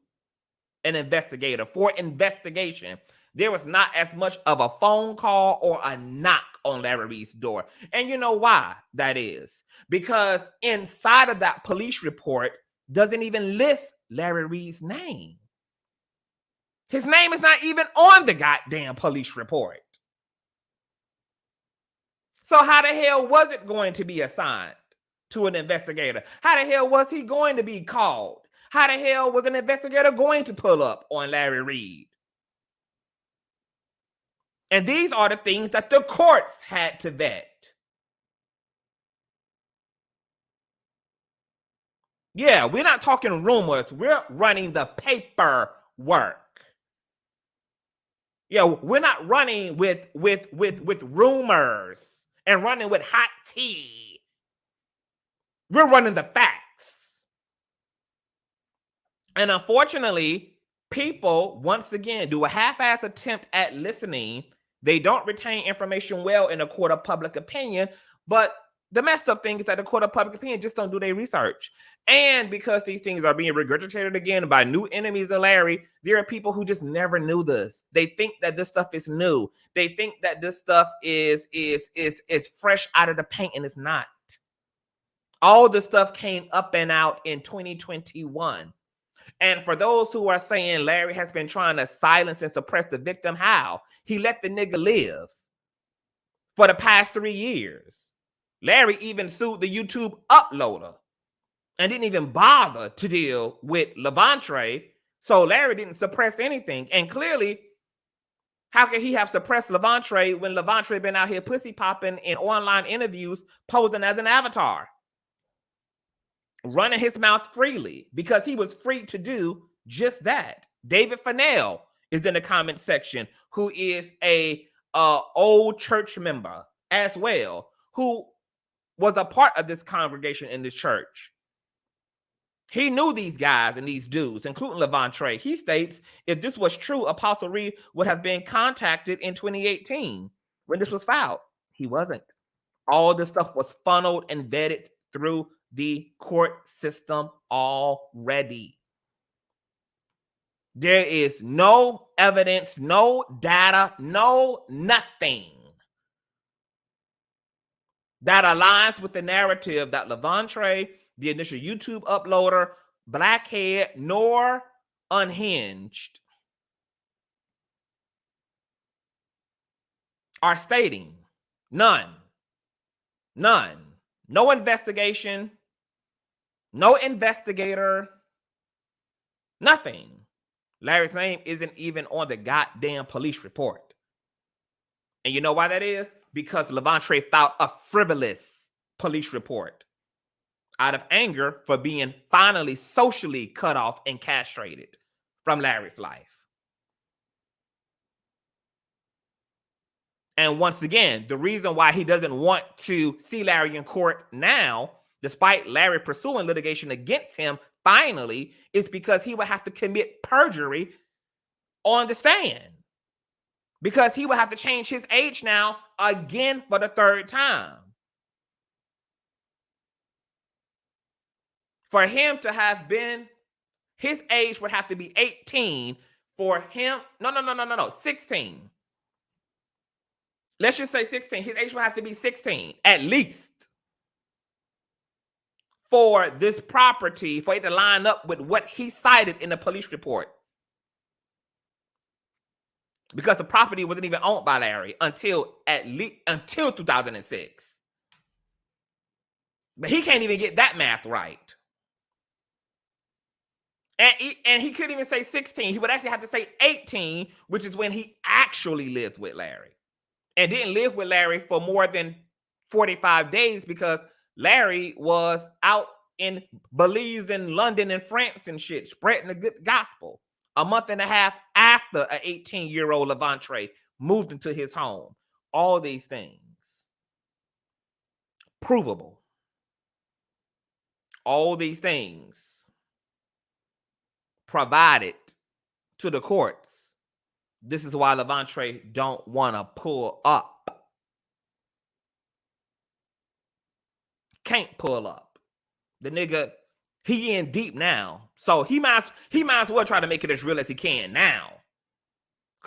an investigator for investigation. there was not as much of a phone call or a knock on Larry Reid's door. And you know why that is? Because inside of that police report doesn't even list Larry Reid's name. His name is not even on the goddamn police report. So how the hell was it going to be assigned to an investigator? How the hell was he going to be called? How the hell was an investigator going to pull up on Larry Reid? And these are the things that the courts had to vet. Yeah, we're not talking rumors. We're running the paperwork. Yeah, we're not running with rumors and running with hot tea. We're running the facts. And unfortunately, people, once again, do a half-ass attempt at listening. They don't retain information well in a court of public opinion. But the messed up thing is that the court of public opinion just don't do their research. And because these things are being regurgitated again by new enemies of Larry, there are people who just never knew this. They think that this stuff is new. They think that this stuff is fresh out of the paint, and it's not. All the stuff came up and out in 2021. And for those who are saying Larry has been trying to silence and suppress the victim, how? He let the nigga live for the past 3 years. Larry even sued the YouTube uploader and didn't even bother to deal with Lavontraye. So Larry didn't suppress anything. And clearly, how could he have suppressed Lavontraye when Lavontraye been out here pussy popping in online interviews, posing as an avatar, running his mouth freely, because he was free to do just that. David Fennell is in the comment section, who is a old church member as well, who was a part of this congregation in this church. He knew these guys and these dudes, including Lavontraye. He states, if this was true, Apostle Reid would have been contacted in 2018 when this was filed. He wasn't. All this stuff was funneled and vetted through the court system already. There is no evidence, no data, no nothing that aligns with the narrative that Lavontraye, the initial YouTube uploader, Blackhead, nor Unhinged are stating. None. No investigation, no investigator, nothing. Larry's name isn't even on the goddamn police report. And you know why that is? Because Lavontraye filed a frivolous police report out of anger for being finally socially cut off and castrated from Larry's life. And once again, the reason why he doesn't want to see Larry in court now, despite Larry pursuing litigation against him finally, is because he would have to commit perjury on the stand. Because he would have to change his age now again for the third time. For him to have been, his age would have to be 18 for him. No, 16. Let's just say 16. His age would have to be 16, at least, for this property, for it to line up with what he cited in the police report. Because the property wasn't even owned by Larry until 2006. But he can't even get that math right. And he couldn't even say 16. He would actually have to say 18, which is when he actually lived with Larry. And didn't live with Larry for more than 45 days because Larry was out in Belize and London and France and shit, spreading the good gospel. A month and a half after an 18-year-old Lavontraye moved into his home. All these things. Provable. All these things provided to the courts. This is why Lavontraye don't want to pull up. Can't pull up. The nigga, he in deep now. So he might as well try to make it as real as he can now.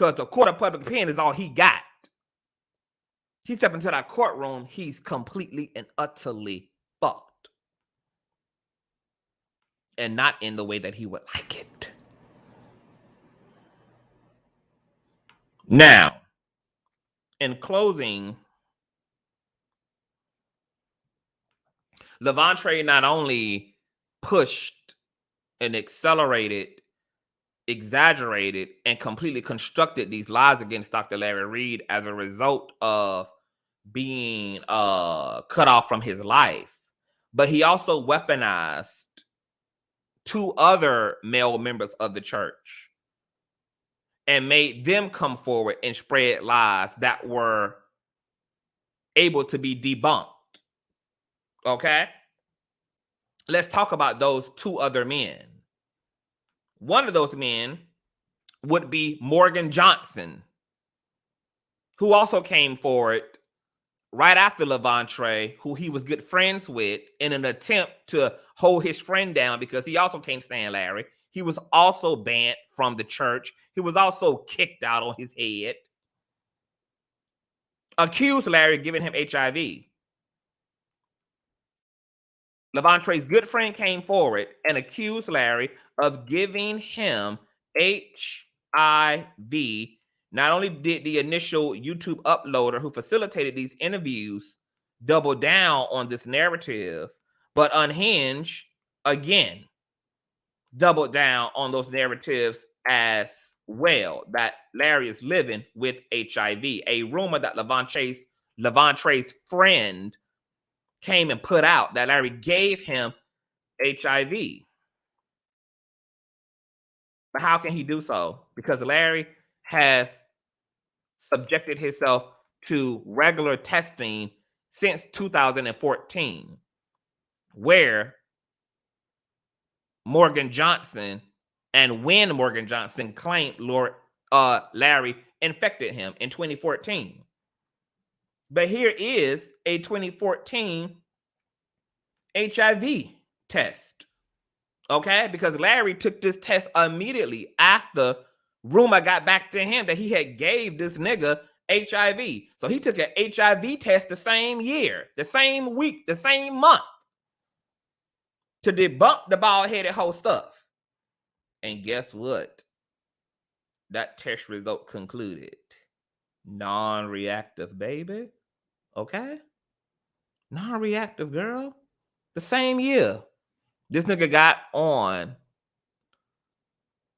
because the court of public opinion is all he got. He stepped into that courtroom, he's completely and utterly fucked. And not in the way that he would like it. Now, in closing, Lavontraye not only pushed and accelerated, exaggerated, and completely constructed these lies against Dr. Larry Reid as a result of being cut off from his life, but he also weaponized 2 other male members of the church and made them come forward and spread lies that were able to be debunked. Okay? Let's talk about those 2 other men. One of those men would be Morgan Johnson, who also came forward right after Lavontraye, who he was good friends with, in an attempt to hold his friend down because he also can't stand Larry. He was also banned from the church. He was also kicked out on his head. Accused Larry of giving him HIV. Lavontraye's good friend came forward and accused Larry of giving him HIV. Not only did the initial YouTube uploader who facilitated these interviews double down on this narrative, but Unhinged, again, doubled down on those narratives as well, that Larry is living with HIV. A rumor that Lavontraye's friend came and put out that Larry gave him HIV. But how can he do so? Because Larry has subjected himself to regular testing since 2014, where Morgan Johnson and when Morgan Johnson claimed Larry infected him in 2014. But here is a 2014 HIV test, okay? Because Larry took this test immediately after rumor got back to him that he had gave this nigga HIV. So he took an HIV test the same year, the same week, the same month to debunk the bald-headed whole stuff. And guess what? That test result concluded non-reactive, baby. Okay? Non-reactive, girl. The same year. This nigga got on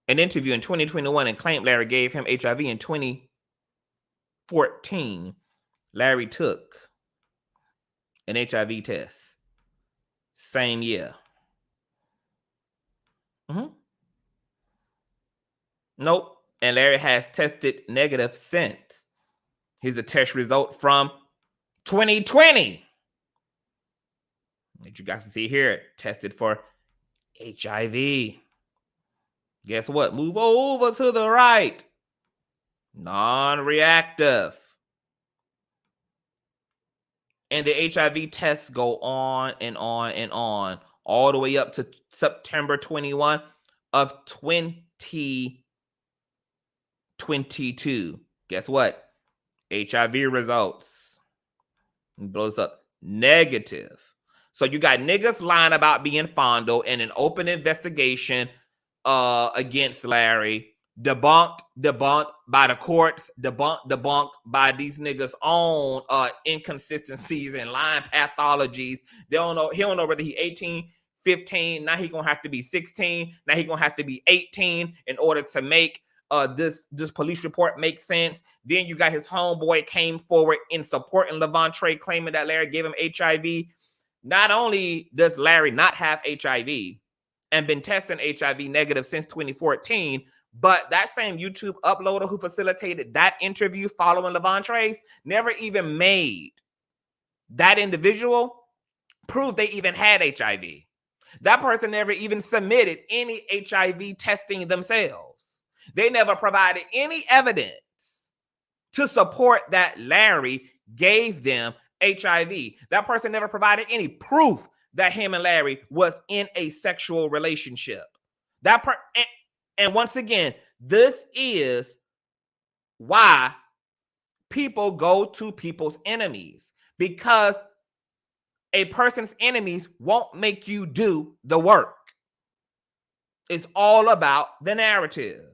an interview in 2021 and claimed Larry gave him HIV in 2014. Larry took an HIV test. Same year. Nope. And Larry has tested negative since. Here's a test result from 2020 that you guys can see here. Tested for HIV. Guess what? Move over to the right. Non-reactive. And the HIV tests go on and on and on, all the way up to September 21 of 2022. Guess what? HIV results. It blows up negative. So you got niggas lying about being fondled in an open investigation against Larry. Debunked by the courts. Debunked by these niggas' own inconsistencies and lying pathologies. They don't know. He don't know whether he 18, 15. Now he gonna have to be 16. Now he gonna have to be 18 in order to make this police report make sense. Then you got his homeboy came forward in supporting Lavontraye, claiming that Larry gave him HIV. Not only does Larry not have HIV and been testing HIV negative since 2014, but that same YouTube uploader who facilitated that interview following Lavontraye's never even made that individual prove they even had HIV. That person never even submitted any HIV testing themselves. They never provided any evidence to support that Larry gave them HIV. That person never provided any proof that him and Larry was in a sexual relationship. And once again, this is why people go to people's enemies, because a person's enemies won't make you do the work. It's all about the narrative.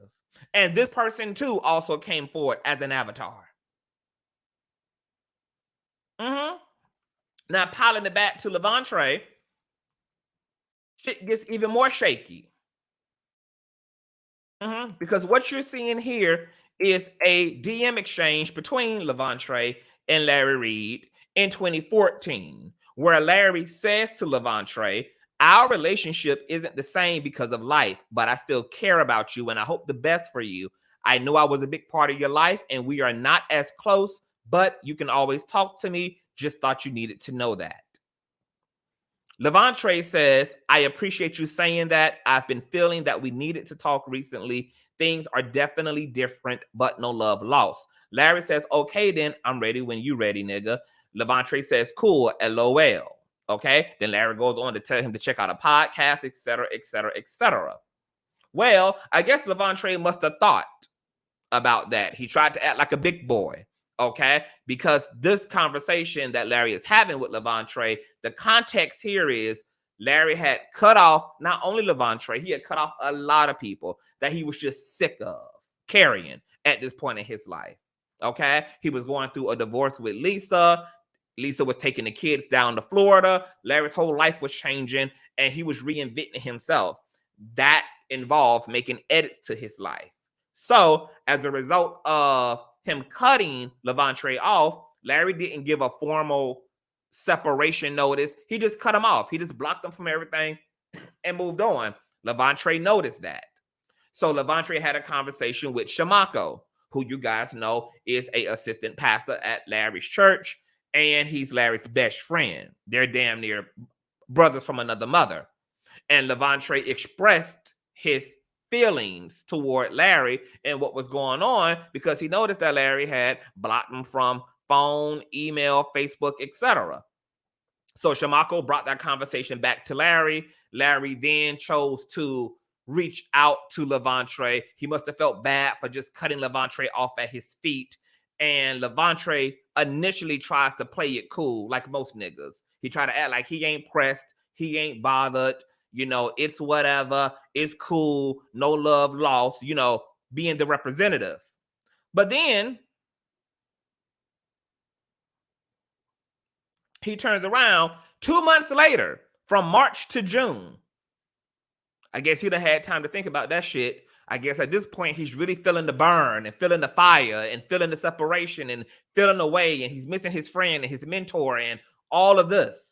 And this person too also came forward as an avatar. Now, piling it back to Lavontraye, shit gets even more shaky. Because what you're seeing here is a DM exchange between Lavontraye and Larry Reid in 2014, where Larry says to Lavontraye, our relationship isn't the same because of life, but I still care about you and I hope the best for you. I know I was a big part of your life and we are not as close, but you can always talk to me. Just thought you needed to know that. Lavontraye says, I appreciate you saying that. I've been feeling that we needed to talk recently. Things are definitely different, but no love lost. Larry says, okay, then I'm ready when you ready, nigga. Lavontraye says, cool, LOL. Okay. Then Larry goes on to tell him to check out a podcast, etc., etc., etc. Well, I guess Lavontraye must have thought about that. He tried to act like a big boy. Okay, because this conversation that Larry is having with Lavontraye, the context here is Larry had cut off not only Lavontraye, he had cut off a lot of people that he was just sick of carrying at this point in his life. Okay, he was going through a divorce with Lisa. Lisa was taking the kids down to Florida. Larry's whole life was changing and he was reinventing himself. That involved making edits to his life. So as a result of him cutting Lavontraye off, Larry didn't give a formal separation notice. He just cut him off. He just blocked him from everything and moved on. Lavontraye noticed that. So Lavontraye had a conversation with Shamako, who you guys know is an assistant pastor at Larry's church, and he's Larry's best friend. They're damn near brothers from another mother. And Lavontraye expressed his feelings toward Larry and what was going on because he noticed that Larry had blocked him from phone, email, Facebook, etc. So Shamako brought that conversation back to Larry. Larry then chose to reach out to Lavontraye. He must have felt bad for just cutting Lavontraye off at his feet. And Lavontraye initially tries to play it cool, like most niggas. He tried to act like he ain't pressed, he ain't bothered. You know, it's whatever, it's cool, no love lost, you know, being the representative. But then he turns around 2 months later, from March to June. I guess he'd have had time to think about that shit. I guess at this point, he's really feeling the burn and feeling the fire and feeling the separation and feeling the way. And he's missing his friend and his mentor and all of this.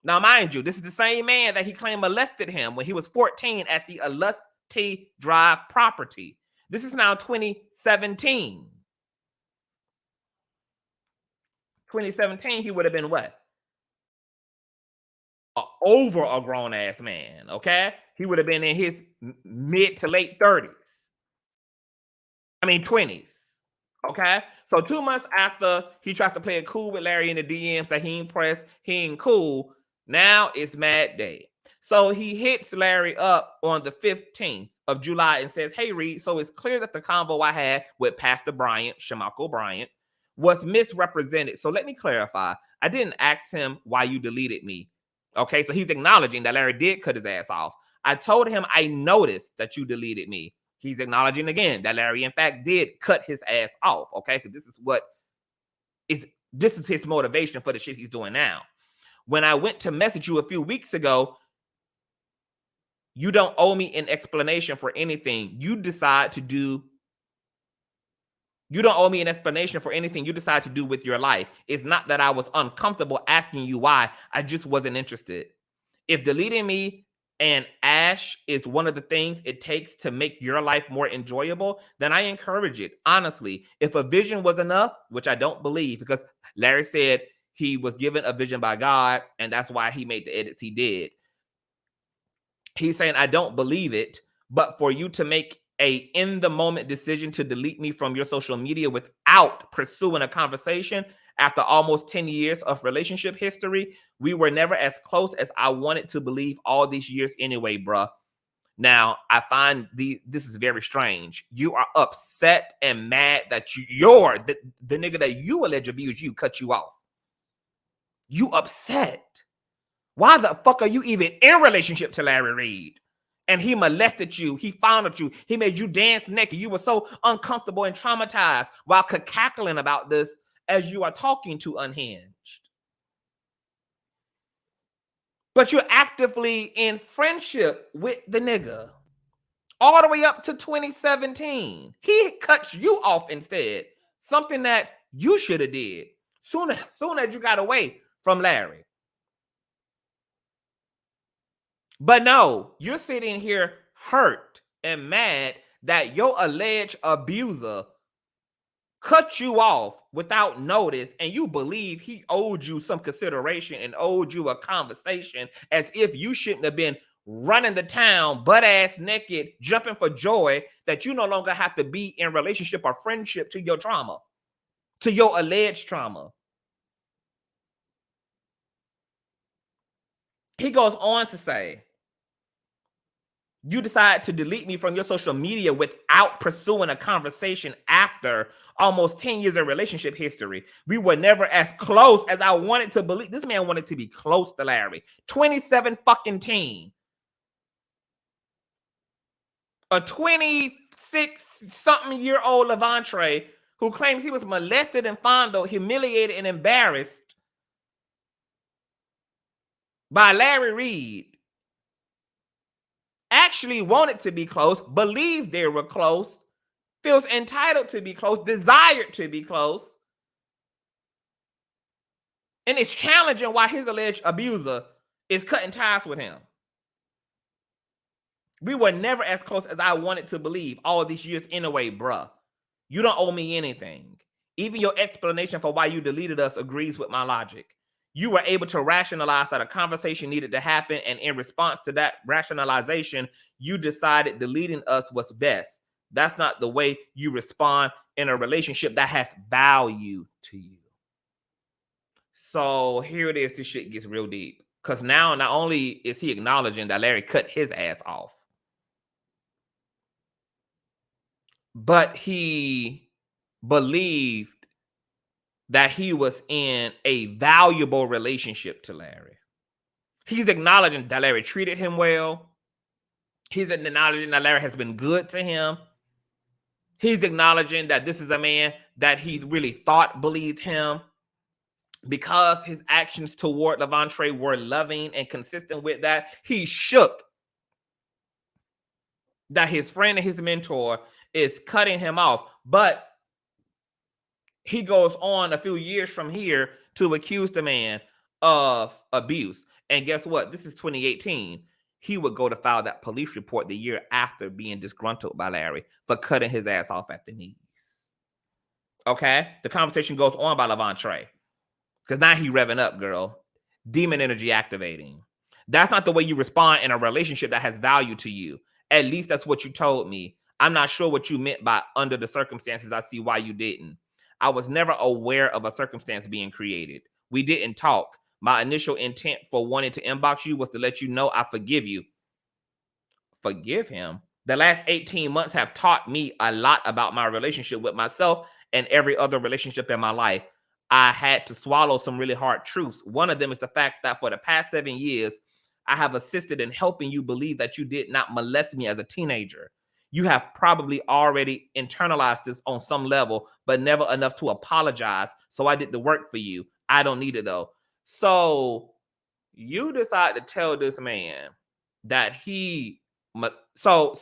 Now, mind you, this is the same man that he claimed molested him when he was 14 at the Illusti Drive property. This is now 2017. 2017, he would have been what? Over a grown-ass man, okay? He would have been in his mid to late 30s. I mean, 20s, okay? So 2 months after he tried to play it cool with Larry in the DMs that he ain't pressed, he ain't cool, now it's Mad Day. So he hits Larry up on the 15th of July and says, hey, Reid, so it's clear that the convo I had with Pastor Bryant, Shamako Bryant, was misrepresented. So let me clarify. I didn't ask him why you deleted me. Okay, so he's acknowledging that Larry did cut his ass off. I told him I noticed that you deleted me. He's acknowledging again that Larry, in fact, did cut his ass off. Okay, because this is his motivation for the shit he's doing now. When I went to message you a few weeks ago, you don't owe me an explanation for anything. You don't owe me an explanation for anything you decide to do with your life. It's not that I was uncomfortable asking you why. I just wasn't interested. If deleting me and Ash is one of the things it takes to make your life more enjoyable, then I encourage it. Honestly, if a vision was enough, which I don't believe, because Larry said he was given a vision by God, and that's why he made the edits he did. He's saying, I don't believe it, but for you to make a in-the-moment decision to delete me from your social media without pursuing a conversation after almost 10 years of relationship history, we were never as close as I wanted to believe all these years anyway, bruh. Now, I find this is very strange. You are upset and mad that you're the nigga that you alleged abused you cut you off. You upset. Why the fuck are you even in relationship to Larry Reid? And he molested you. He fondled you. He made you dance naked. You were so uncomfortable and traumatized while cackling about this as you are talking to Unhinged. But you're actively in friendship with the nigga all the way up to 2017. He cuts you off instead, something that you should have did soon as you got away from Larry. But no, you're sitting here hurt and mad that your alleged abuser cut you off without notice, and you believe he owed you some consideration and owed you a conversation, as if you shouldn't have been running the town butt-ass naked, jumping for joy that you no longer have to be in relationship or friendship to your trauma, to your alleged trauma. He goes on to say, you decide to delete me from your social media without pursuing a conversation after almost 10 years of relationship history. We were never as close as I wanted to believe. This man wanted to be close to Larry. 27 fucking teen. A 26-something-year-old Lavontraye who claims he was molested and fondled, humiliated, and embarrassed by Larry Reid. Actually wanted to be close, believed they were close, feels entitled to be close, desired to be close. And it's challenging why his alleged abuser is cutting ties with him. We were never as close as I wanted to believe all these years anyway, bruh. You don't owe me anything. Even your explanation for why you deleted us agrees with my logic. You were able to rationalize that a conversation needed to happen, and in response to that rationalization, you decided deleting us was best. That's not the way you respond in a relationship that has value to you. So here it is, this shit gets real deep. Because now not only is he acknowledging that Larry cut his ass off, but he believed that he was in a valuable relationship to Larry. He's acknowledging that Larry treated him well. He's acknowledging that Larry has been good to him. He's acknowledging that this is a man that he really thought believed him, because his actions toward Lavontraye were loving and consistent with that. He's shook that his friend and his mentor is cutting him off. But he goes on a few years from here to accuse the man of abuse. And guess what? This is 2018. He would go to file that police report the year after being disgruntled by Larry for cutting his ass off at the knees. Okay? The conversation goes on by Lavontraye. Because now he revving up, girl. Demon energy activating. That's not the way you respond in a relationship that has value to you. At least that's what you told me. I'm not sure what you meant by under the circumstances. I see why you didn't. I was never aware of a circumstance being created. We didn't talk. My initial intent for wanting to inbox you was to let you know I forgive you. Forgive him? The last 18 months have taught me a lot about my relationship with myself and every other relationship in my life. I had to swallow some really hard truths. One of them is the fact that for the past 7 years, I have assisted in helping you believe that you did not molest me as a teenager. You have probably already internalized this on some level, but never enough to apologize. So I did the work for you. I don't need it though. So you decide to tell this man that he, so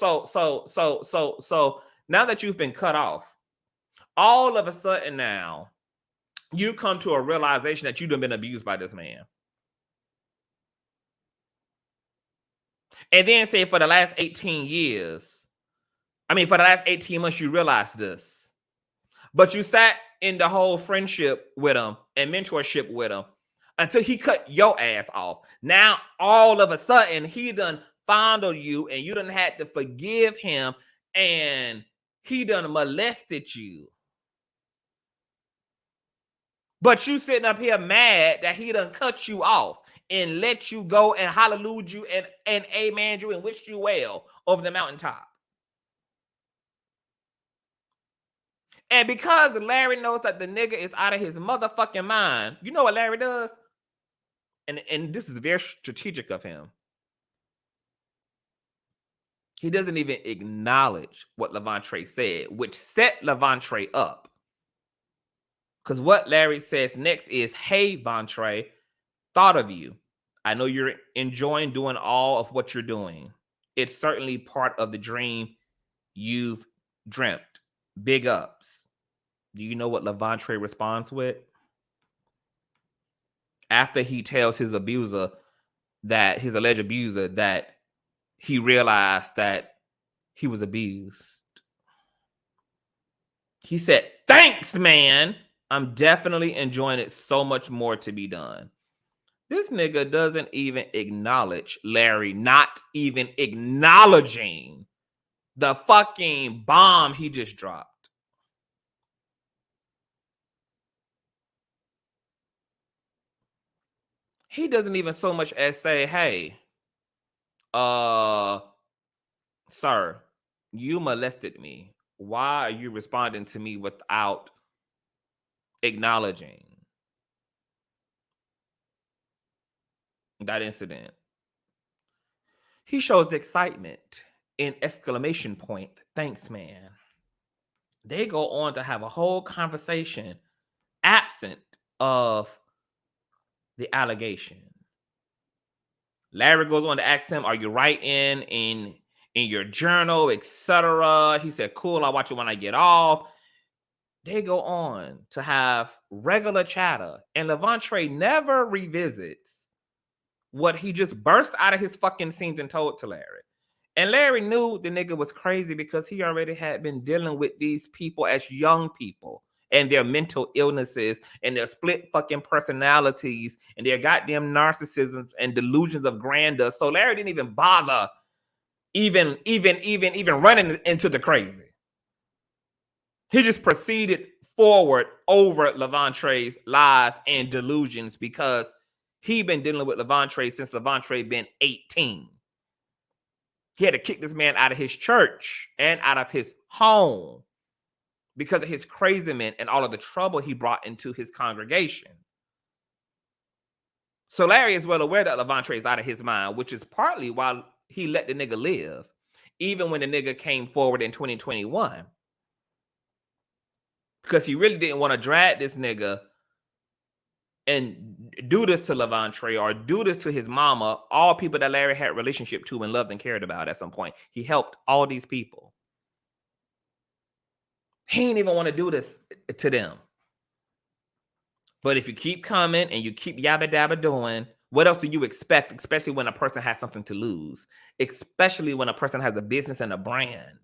now that you've been cut off, all of a sudden now, you come to a realization that you've been abused by this man. And then say for the last 18 years, for the last 18 months, you realized this. But you sat in the whole friendship with him and mentorship with him until he cut your ass off. Now, all of a sudden, he done fondled you and you done had to forgive him and he done molested you. But you sitting up here mad that he done cut you off and let you go and hallelujah you and amen you and wish you well over the mountaintop. And because Larry knows that the nigga is out of his motherfucking mind, you know what Larry does? And this is very strategic of him. He doesn't even acknowledge what Lavontraye said, which set Lavontraye up. Because what Larry says next is, hey, Vontraye, thought of you. I know you're enjoying doing all of what you're doing. It's certainly part of the dream you've dreamt. Big ups. Do you know what Lavontraye responds with? After he tells his abuser that, his alleged abuser, that he realized that he was abused. He said, thanks, man. I'm definitely enjoying it. So much more to be done. This nigga doesn't even acknowledge Larry, not even acknowledging the fucking bomb he just dropped. He doesn't even so much as say, hey, sir, you molested me. Why are you responding to me without acknowledging that incident? He shows excitement in exclamation point. Thanks, man. They go on to have a whole conversation absent of the allegation. Larry goes on to ask him, are you writing in your journal, etc.? He said, cool, I'll watch it when I get off. They go on to have regular chatter, and Lavontraye never revisits what he just burst out of his fucking scenes and told to Larry. And Larry knew the nigga was crazy because he already had been dealing with these people as young people and their mental illnesses and their split fucking personalities and their goddamn narcissism and delusions of grandeur. So Larry didn't even bother even running into the crazy. He just proceeded forward over Lavontraye's lies and delusions because he'd been dealing with Lavontraye since Lavontraye been 18. He had to kick this man out of his church and out of his home because of his craziness and all of the trouble he brought into his congregation. So Larry is well aware that Lavontraye is out of his mind, which is partly why he let the nigga live, even when the nigga came forward in 2021. Because he really didn't want to drag this nigga and do this to Lavontraye or do this to his mama, all people that Larry had a relationship to and loved and cared about at some point. He helped all these people. He didn't even want to do this to them. But if you keep coming and you keep yabba dabba doing, what else do you expect, especially when a person has something to lose, especially when a person has a business and a brand,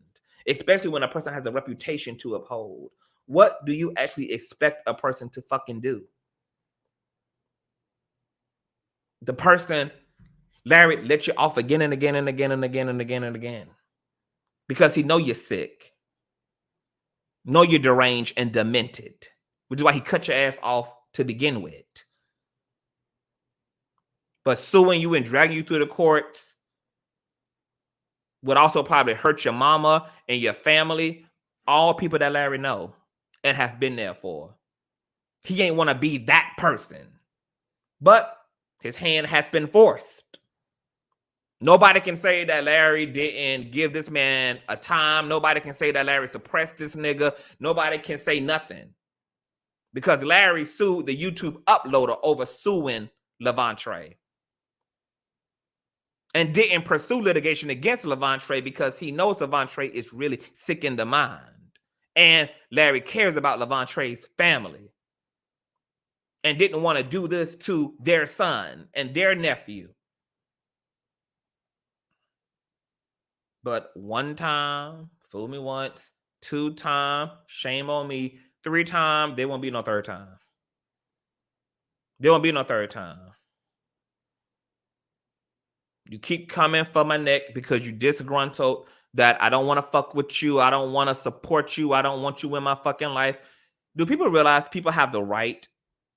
especially when a person has a reputation to uphold? What do you actually expect a person to fucking do? The person, Larry, let you off again and again and again and again and again and again. Because he know you're sick. Know you're deranged and demented. Which is why he cut your ass off to begin with. But suing you and dragging you through the courts would also probably hurt your mama and your family. All people that Larry know and have been there for. He ain't want to be that person. But his hand has been forced. Nobody can say that Larry didn't give this man a time. Nobody can say that Larry suppressed this nigga. Nobody can say nothing. Because Larry sued the YouTube uploader over suing Lavontraye. And didn't pursue litigation against Lavontraye because he knows Lavontraye is really sick in the mind. And Larry cares about Lavontraye's family. And didn't want to do this to their son and their nephew. But one time, fool me once. 2 times, shame on me. 3 times, there won't be no 3rd time. There won't be no 3rd time. You keep coming for my neck because you disgruntled that I don't want to fuck with you. I don't want to support you. I don't want you in my fucking life. Do people realize people have the right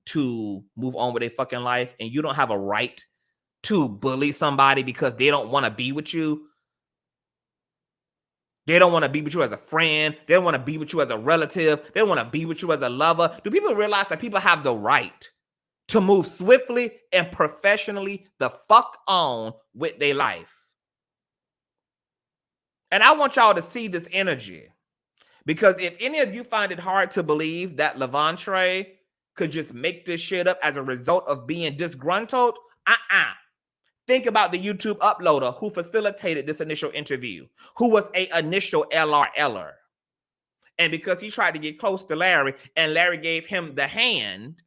to move on with their fucking life, and you don't have a right to bully somebody because they don't want to be with you? They don't want to be with you as a friend. They don't want to be with you as a relative. They don't want to be with you as a lover. Do people realize that people have the right to move swiftly and professionally the fuck on with their life? And I want y'all to see this energy, because if any of you find it hard to believe that Lavontraye could just make this shit up as a result of being disgruntled, think about the YouTube uploader who facilitated this initial interview, who was an initial LRLer. And because he tried to get close to Larry, and Larry gave him the hand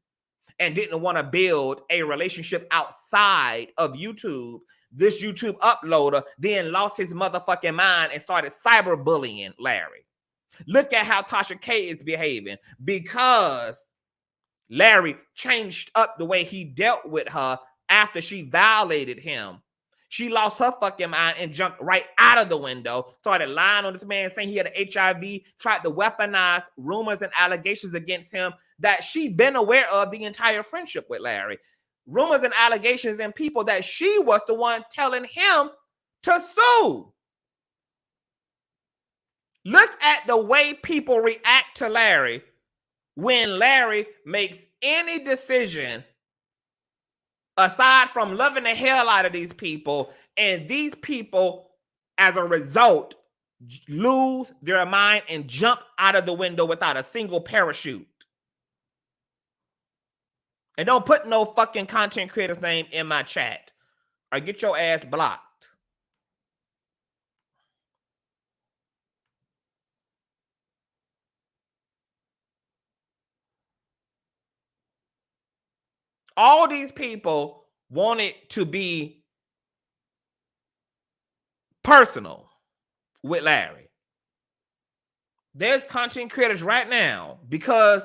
and didn't want to build a relationship outside of YouTube, this YouTube uploader then lost his motherfucking mind and started cyberbullying Larry. Look at how Tasha K is behaving, because Larry changed up the way he dealt with her after she violated him. She lost her fucking mind and jumped right out of the window, started lying on this man, saying he had HIV, tried to weaponize rumors and allegations against him that she'd been aware of the entire friendship with Larry. Rumors and allegations and people that she was the one telling him to sue. Look at the way people react to Larry when Larry makes any decision aside from loving the hell out of these people, and these people, as a result, lose their mind and jump out of the window without a single parachute. And don't put no fucking content creator's name in my chat or get your ass blocked. All these people want it to be personal with Larry. There's content creators right now, because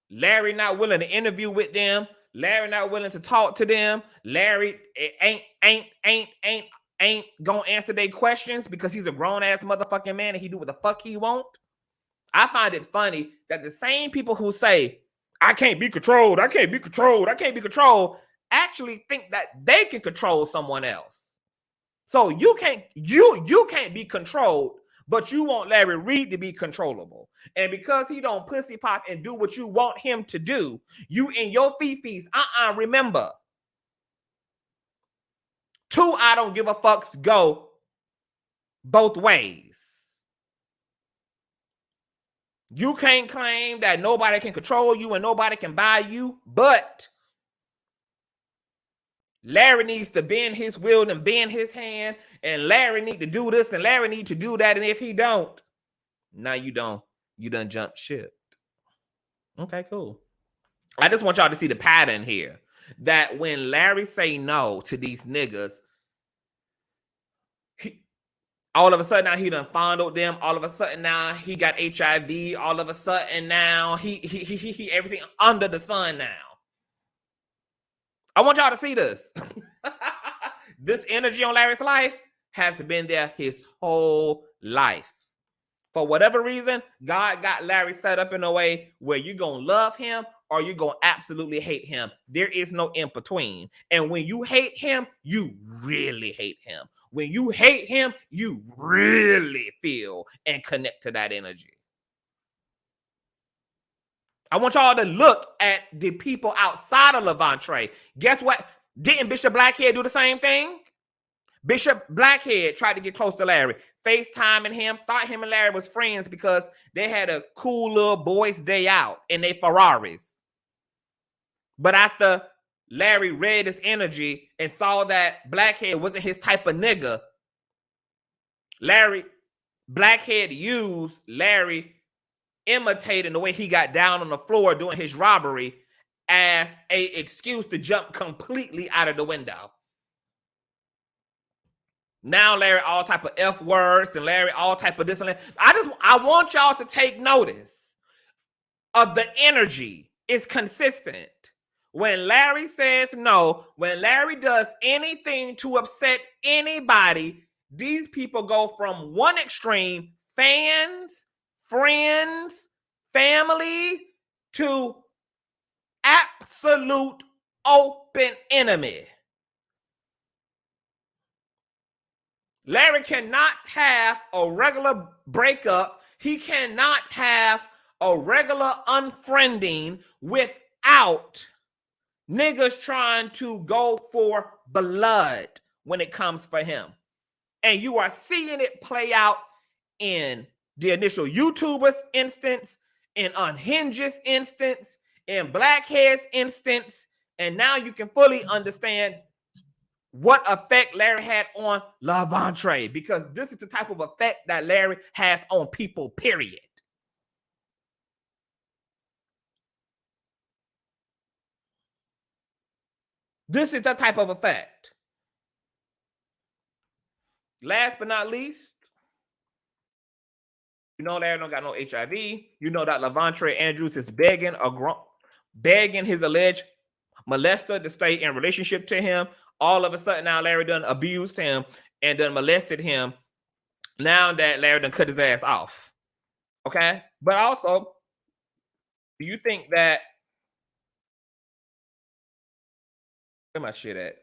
Larry not willing to interview with them, Larry not willing to talk to them, Larry ain't gonna answer their questions because he's a grown-ass motherfucking man and he do what the fuck he want. I find it funny that the same people who say, I can't be controlled, I can't be controlled, I can't be controlled, actually think that they can control someone else. So you can't be controlled, but you want Larry Reid to be controllable. And because he don't pussy pop and do what you want him to do, you in your fifis, remember, 2 I don't give a fucks go both ways. You can't claim that nobody can control you and nobody can buy you, but Larry needs to bend his will and bend his hand, and Larry need to do this and Larry need to do that, and if he don't, now you done jump ship. Okay, cool. I just want y'all to see the pattern here, that when Larry say no to these niggas, all of a sudden now he done fondled them. All of a sudden now he got HIV. All of a sudden now he everything under the sun now. I want y'all to see this. This energy on Larry's life has been there his whole life. For whatever reason, God got Larry set up in a way where you're going to love him or you're going to absolutely hate him. There is no in between. And when you hate him, you really hate him. When you hate him, you really feel and connect to that energy. I want y'all to look at the people outside of Lavontraye. Guess what? Didn't Bishop Blackhead do the same thing? Bishop Blackhead tried to get close to Larry, FaceTiming him, thought him and Larry was friends because they had a cool little boys' day out in their Ferraris. But after Larry read his energy and saw that Blackhead wasn't his type of nigga, Blackhead used Larry imitating the way he got down on the floor doing his robbery as an excuse to jump completely out of the window. Now Larry all type of F words and Larry all type of this and that. I want y'all to take notice of the energy. It's consistent. When Larry says no, when Larry does anything to upset anybody, these people go from one extreme, fans, friends, family, to absolute open enemy. Larry cannot have a regular breakup. He cannot have a regular unfriending without niggas trying to go for blood when it comes for him. And you are seeing it play out in the initial YouTubers instance, in Unhinged's instance, in Blackhead's instance, and now you can fully understand what effect Larry had on Lavontraye, because this is the type of effect that Larry has on people, period. This is the type of effect. Last but not least, you know Larry don't got no HIV. You know that Lavontraye Andrews is begging his alleged molester to stay in relationship to him. All of a sudden now Larry done abused him and done molested him. Now that Larry done cut his ass off. Okay? But also, do you think that... Where my shit at?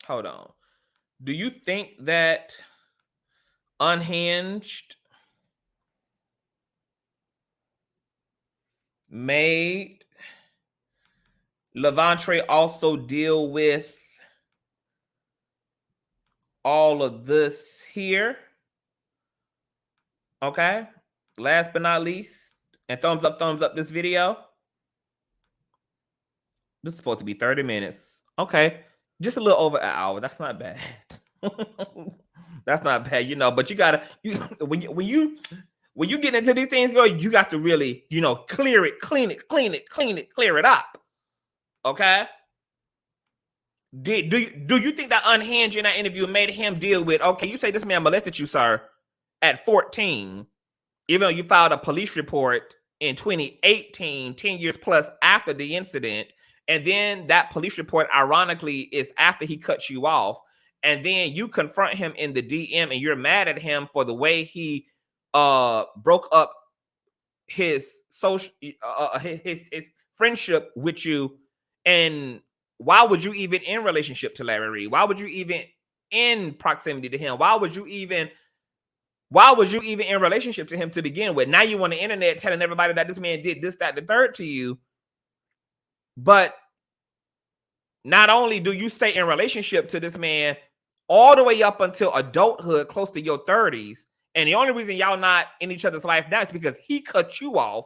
Hold on. Do you think that Unhinged made Lavontraye also deal with all of this here? Okay. Last but not least, and thumbs up this video. This is supposed to be 30 minutes. Okay. Just a little over an hour. That's not bad. That's not bad, you know, but you gotta, when you get into these things, girl, you got to really, you know, clear it, clean it up. Okay. Do you think that Unhinged in that interview made him deal with, okay, you say this man molested you, sir, at 14, even though you filed a police report in 2018, 10 years plus after the incident, and then that police report, ironically, is after he cuts you off, and then you confront him in the DM and you're mad at him for the way he broke up his social his friendship with you. And why would you even in relationship to Larry Reid? Why would you even in proximity to him? Why would you even in relationship to him to begin with? Now you on the internet telling everybody that this man did this, that, the third to you. But not only do you stay in relationship to this man all the way up until adulthood, close to your 30s, and the only reason y'all not in each other's life now is because he cut you off,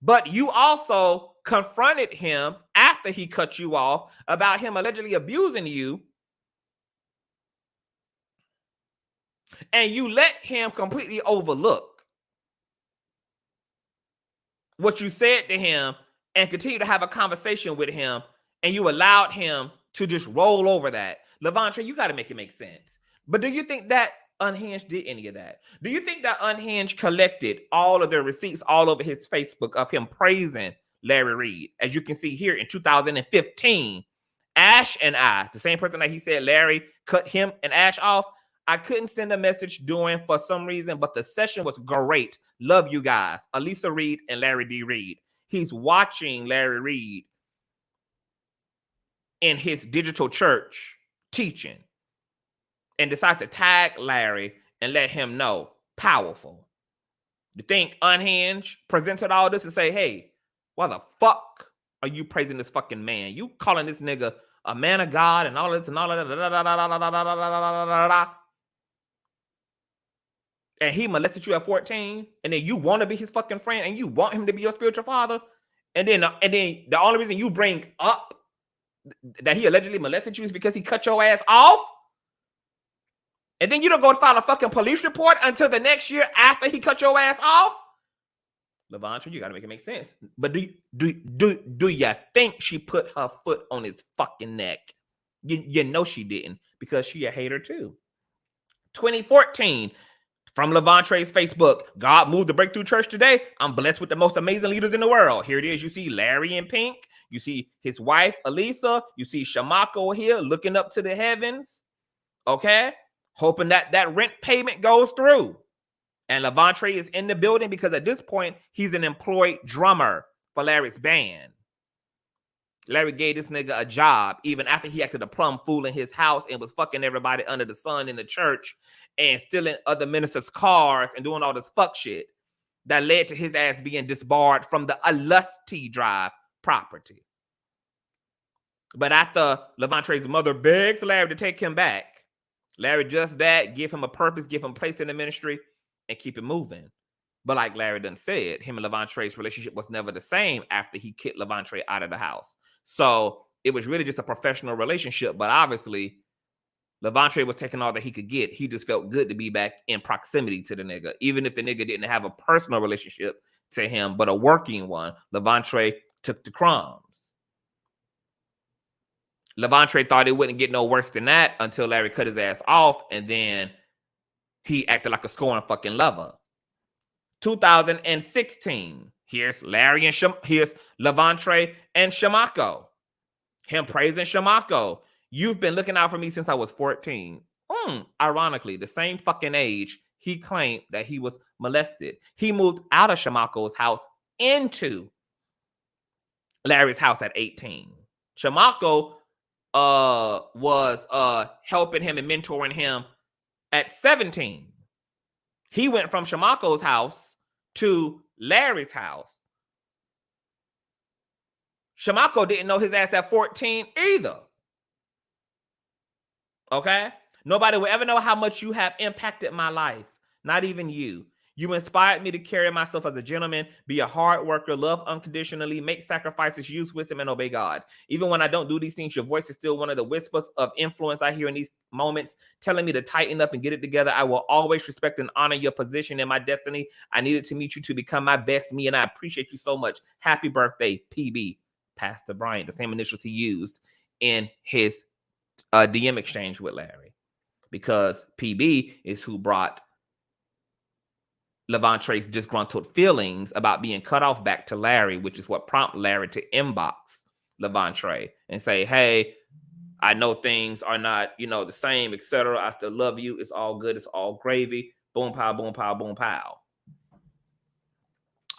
but you also confronted him after he cut you off about him allegedly abusing you, and you let him completely overlook what you said to him and continue to have a conversation with him, and you allowed him to just roll over that. Lavontraye, you got to make it make sense. But do you think that Unhinged did any of that? Do you think that Unhinged collected all of the receipts all over his Facebook of him praising Larry Reid? As you can see here in 2015, Ash and I, the same person that he said Larry cut him and Ash off, I couldn't send a message during for some reason, but the session was great. Love you guys. Elisa Reid and Larry D. Reid. He's watching Larry Reid in his digital church teaching and decide to tag Larry and let him know. Powerful. You think Unhinged presented all this and say, hey, why the fuck are you praising this fucking man? You calling this nigga a man of God and all this and all of that. And he molested you at 14, and then you want to be his fucking friend and you want him to be your spiritual father. And then the only reason you bring up that he allegedly molested you is because he cut your ass off. And then you don't go file a fucking police report until the next year after he cut your ass off. Lavontraye, you got to make it make sense. But do you think she put her foot on his fucking neck? You know she didn't, because she a hater too. 2014, from Lavontraye's Facebook, God moved the Breakthrough Church today. I'm blessed with the most amazing leaders in the world. Here it is. You see Larry in pink. You see his wife, Elisa. You see Shamako here looking up to the heavens. Okay? Hoping that that rent payment goes through. And Lavontraye is in the building because at this point, he's an employed drummer for Larry's band. Larry gave this nigga a job even after he acted a plum fool in his house and was fucking everybody under the sun in the church and stealing other ministers' cars and doing all this fuck shit that led to his ass being disbarred from the Lusty Drive property. But after Lavontraye's mother begged Larry to take him back, Larry just that, give him a purpose, give him a place in the ministry, and keep it moving. But like Larry done said, him and Lavontraye's relationship was never the same after he kicked Lavontraye out of the house. So it was really just a professional relationship, but obviously Lavontraye was taking all that he could get. He just felt good to be back in proximity to the nigga. Even if the nigga didn't have a personal relationship to him, but a working one, Lavontraye took the crumbs. Lavontraye thought it wouldn't get no worse than that until Larry cut his ass off, and then he acted like a scorned fucking lover. 2016. Here's Larry and here's Lavontraye and Shamako. Him praising Shamako. You've been looking out for me since I was 14. Ironically, the same fucking age he claimed that he was molested. He moved out of Shamako's house into Larry's house at 18. Shamako was helping him and mentoring him at 17. He went from Shamako's house to Larry's house. Shamako didn't know his ass at 14 either. Okay? Nobody will ever know how much you have impacted my life. Not even you. You inspired me to carry myself as a gentleman, be a hard worker, love unconditionally, make sacrifices, use wisdom, and obey God. Even when I don't do these things, your voice is still one of the whispers of influence I hear in these moments, telling me to tighten up and get it together. I will always respect and honor your position in my destiny. I needed to meet you to become my best me, and I appreciate you so much. Happy birthday, PB. Pastor Bryant, the same initials he used in his DM exchange with Larry, because PB is who brought Lavontraye's disgruntled feelings about being cut off back to Larry, which is what prompted Larry to inbox Lavontraye and say, hey, I know things are not, the same, etc. I still love you. It's all good. It's all gravy. Boom, pow, boom, pow, boom, pow.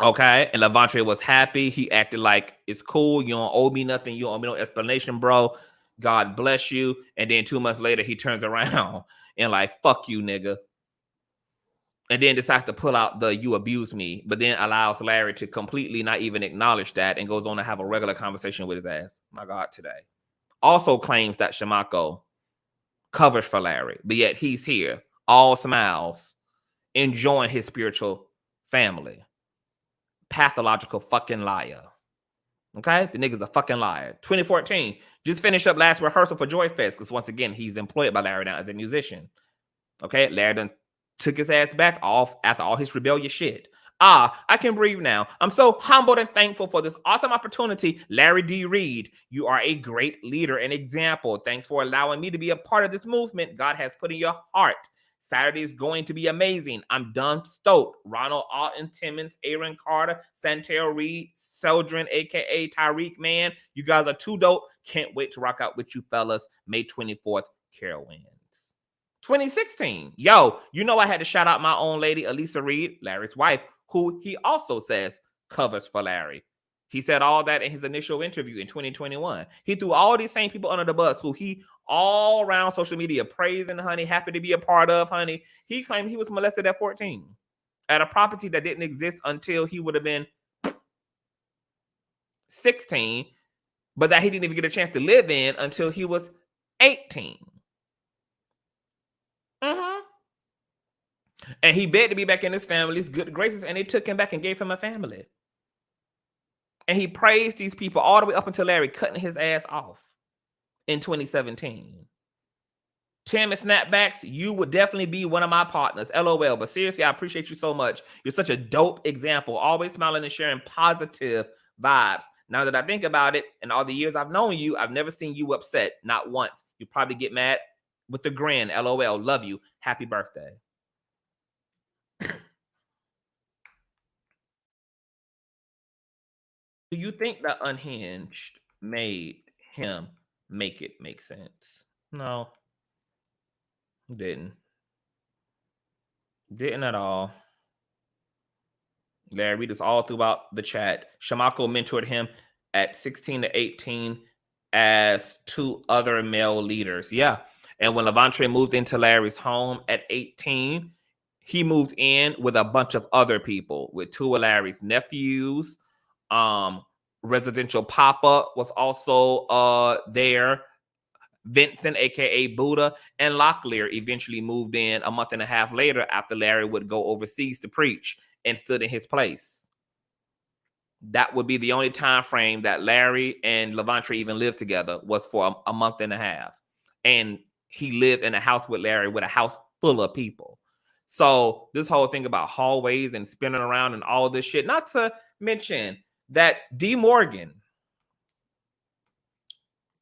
Okay. And Lavontraye was happy. He acted like it's cool. You don't owe me nothing. You don't owe me no explanation, bro. God bless you. And then 2 months later, he turns around and like, fuck you, nigga. And then decides to pull out the you abuse me, but then allows Larry to completely not even acknowledge that and goes on to have a regular conversation with his ass. My God, today. Also claims that Shamako covers for Larry, but yet he's here, all smiles, enjoying his spiritual family. Pathological fucking liar. Okay? The nigga's a fucking liar. 2014, just finished up last rehearsal for Joy Fest, because once again, he's employed by Larry now as a musician. Okay? Larry done took his ass back off after all his rebellious shit. I can breathe now. I'm so humbled and thankful for this awesome opportunity. Larry D. Reid, you are a great leader and example. Thanks for allowing me to be a part of this movement God has put in your heart. Saturday is going to be amazing. I'm done stoked. Ronald Alton, Timmons, Aaron Carter, Santel Reed, Seldrin, a.k.a. Tyreek, man. You guys are too dope. Can't wait to rock out with you fellas. May 24th, Carol wins. 2016. Yo, I had to shout out my own lady, Elisa Reed, Larry's wife, who he also says covers for Larry. He said all that in his initial interview in 2021. He threw all these same people under the bus who he all around social media praising, honey, happy to be a part of, honey. He claimed he was molested at 14 at a property that didn't exist until he would have been 16, but that he didn't even get a chance to live in until he was 18. And he begged to be back in his family's good graces, and they took him back and gave him a family. And he praised these people all the way up until Larry cutting his ass off in 2017. Tim and Snapbacks, you would definitely be one of my partners. LOL. But seriously, I appreciate you so much. You're such a dope example. Always smiling and sharing positive vibes. Now that I think about it, in all the years I've known you, I've never seen you upset. Not once. You probably get mad with the grin. LOL. Love you. Happy birthday. Do you think that Unhinged made him make it make sense? No. Didn't at all. Larry Reid is all throughout the chat. Shamako mentored him at 16 to 18 as 2 other male leaders. Yeah. And when Lavontraye moved into Larry's home at 18, he moved in with a bunch of other people, with 2 of Larry's nephews. Residential Papa was also there. Vincent, aka Buddha, and Locklear eventually moved in a month and a half later after Larry would go overseas to preach and stood in his place. That would be the only time frame that Larry and Lavontraye even lived together, was for a month and a half. And he lived in a house with Larry, with a house full of people. So this whole thing about hallways and spinning around and all this shit, not to mention that D. Morgan,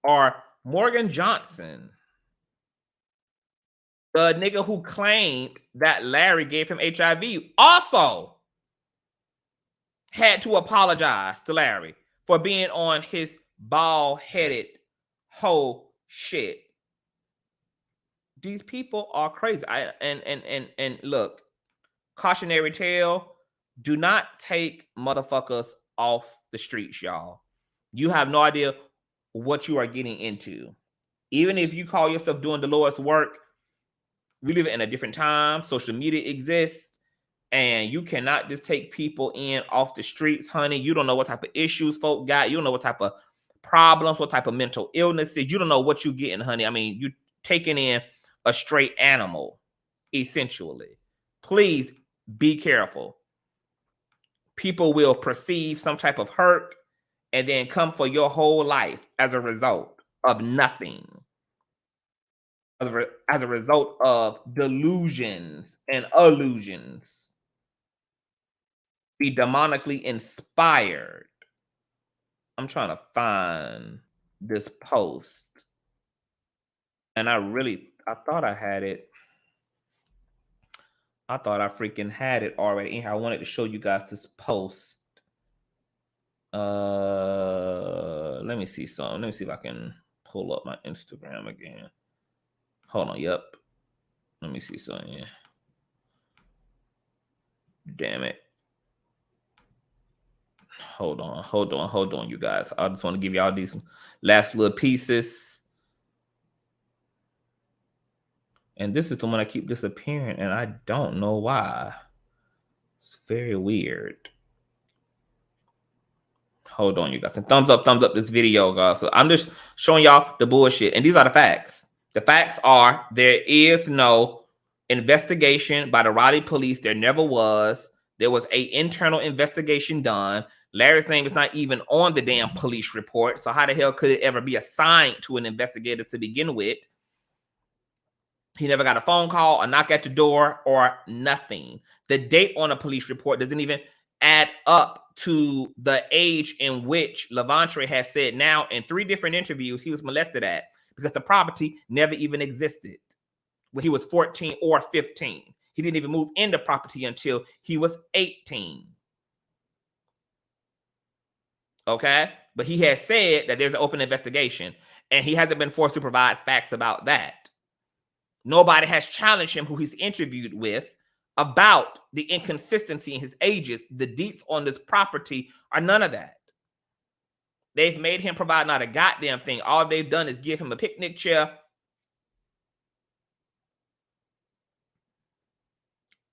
or Morgan Johnson, the nigga who claimed that Larry gave him HIV, also had to apologize to Larry for being on his bald-headed whole shit. These people are crazy. And look, cautionary tale, do not take motherfuckers off the streets, y'all. You have no idea what you are getting into. Even if you call yourself doing the Lord's work, we live in a different time. Social media exists, and you cannot just take people in off the streets, honey. You don't know what type of issues folk got. You don't know what type of problems, what type of mental illnesses. You don't know what you're getting, honey. I mean, you're taking in a straight animal, essentially. Please be careful. People will perceive some type of hurt and then come for your whole life as a result of nothing. As a result of delusions and illusions. Be demonically inspired. I'm trying to find this post. And I thought I had it. I thought I freaking had it already. I wanted to show you guys this post. Let me see something. Let me see if I can pull up my Instagram again. Hold on. Yep. Let me see something. Yeah. Damn it. Hold on, you guys. I just want to give y'all these last little pieces. And this is the one I keep disappearing, and I don't know why. It's very weird. Hold on, you guys. And thumbs up this video, guys. So I'm just showing y'all the bullshit. And these are the facts. The facts are there is no investigation by the Raleigh police. There never was. There was an internal investigation done. Larry's name is not even on the damn police report. So how the hell could it ever be assigned to an investigator to begin with? He never got a phone call, a knock at the door, or nothing. The date on a police report doesn't even add up to the age in which Lavontraye has said now in 3 different interviews he was molested at, because the property never even existed when he was 14 or 15. He didn't even move into property until he was 18. Okay? But he has said that there's an open investigation, and he hasn't been forced to provide facts about that. Nobody has challenged him who he's interviewed with about the inconsistency in his ages. The deets on this property are none of that. They've made him provide not a goddamn thing. All they've done is give him a picnic chair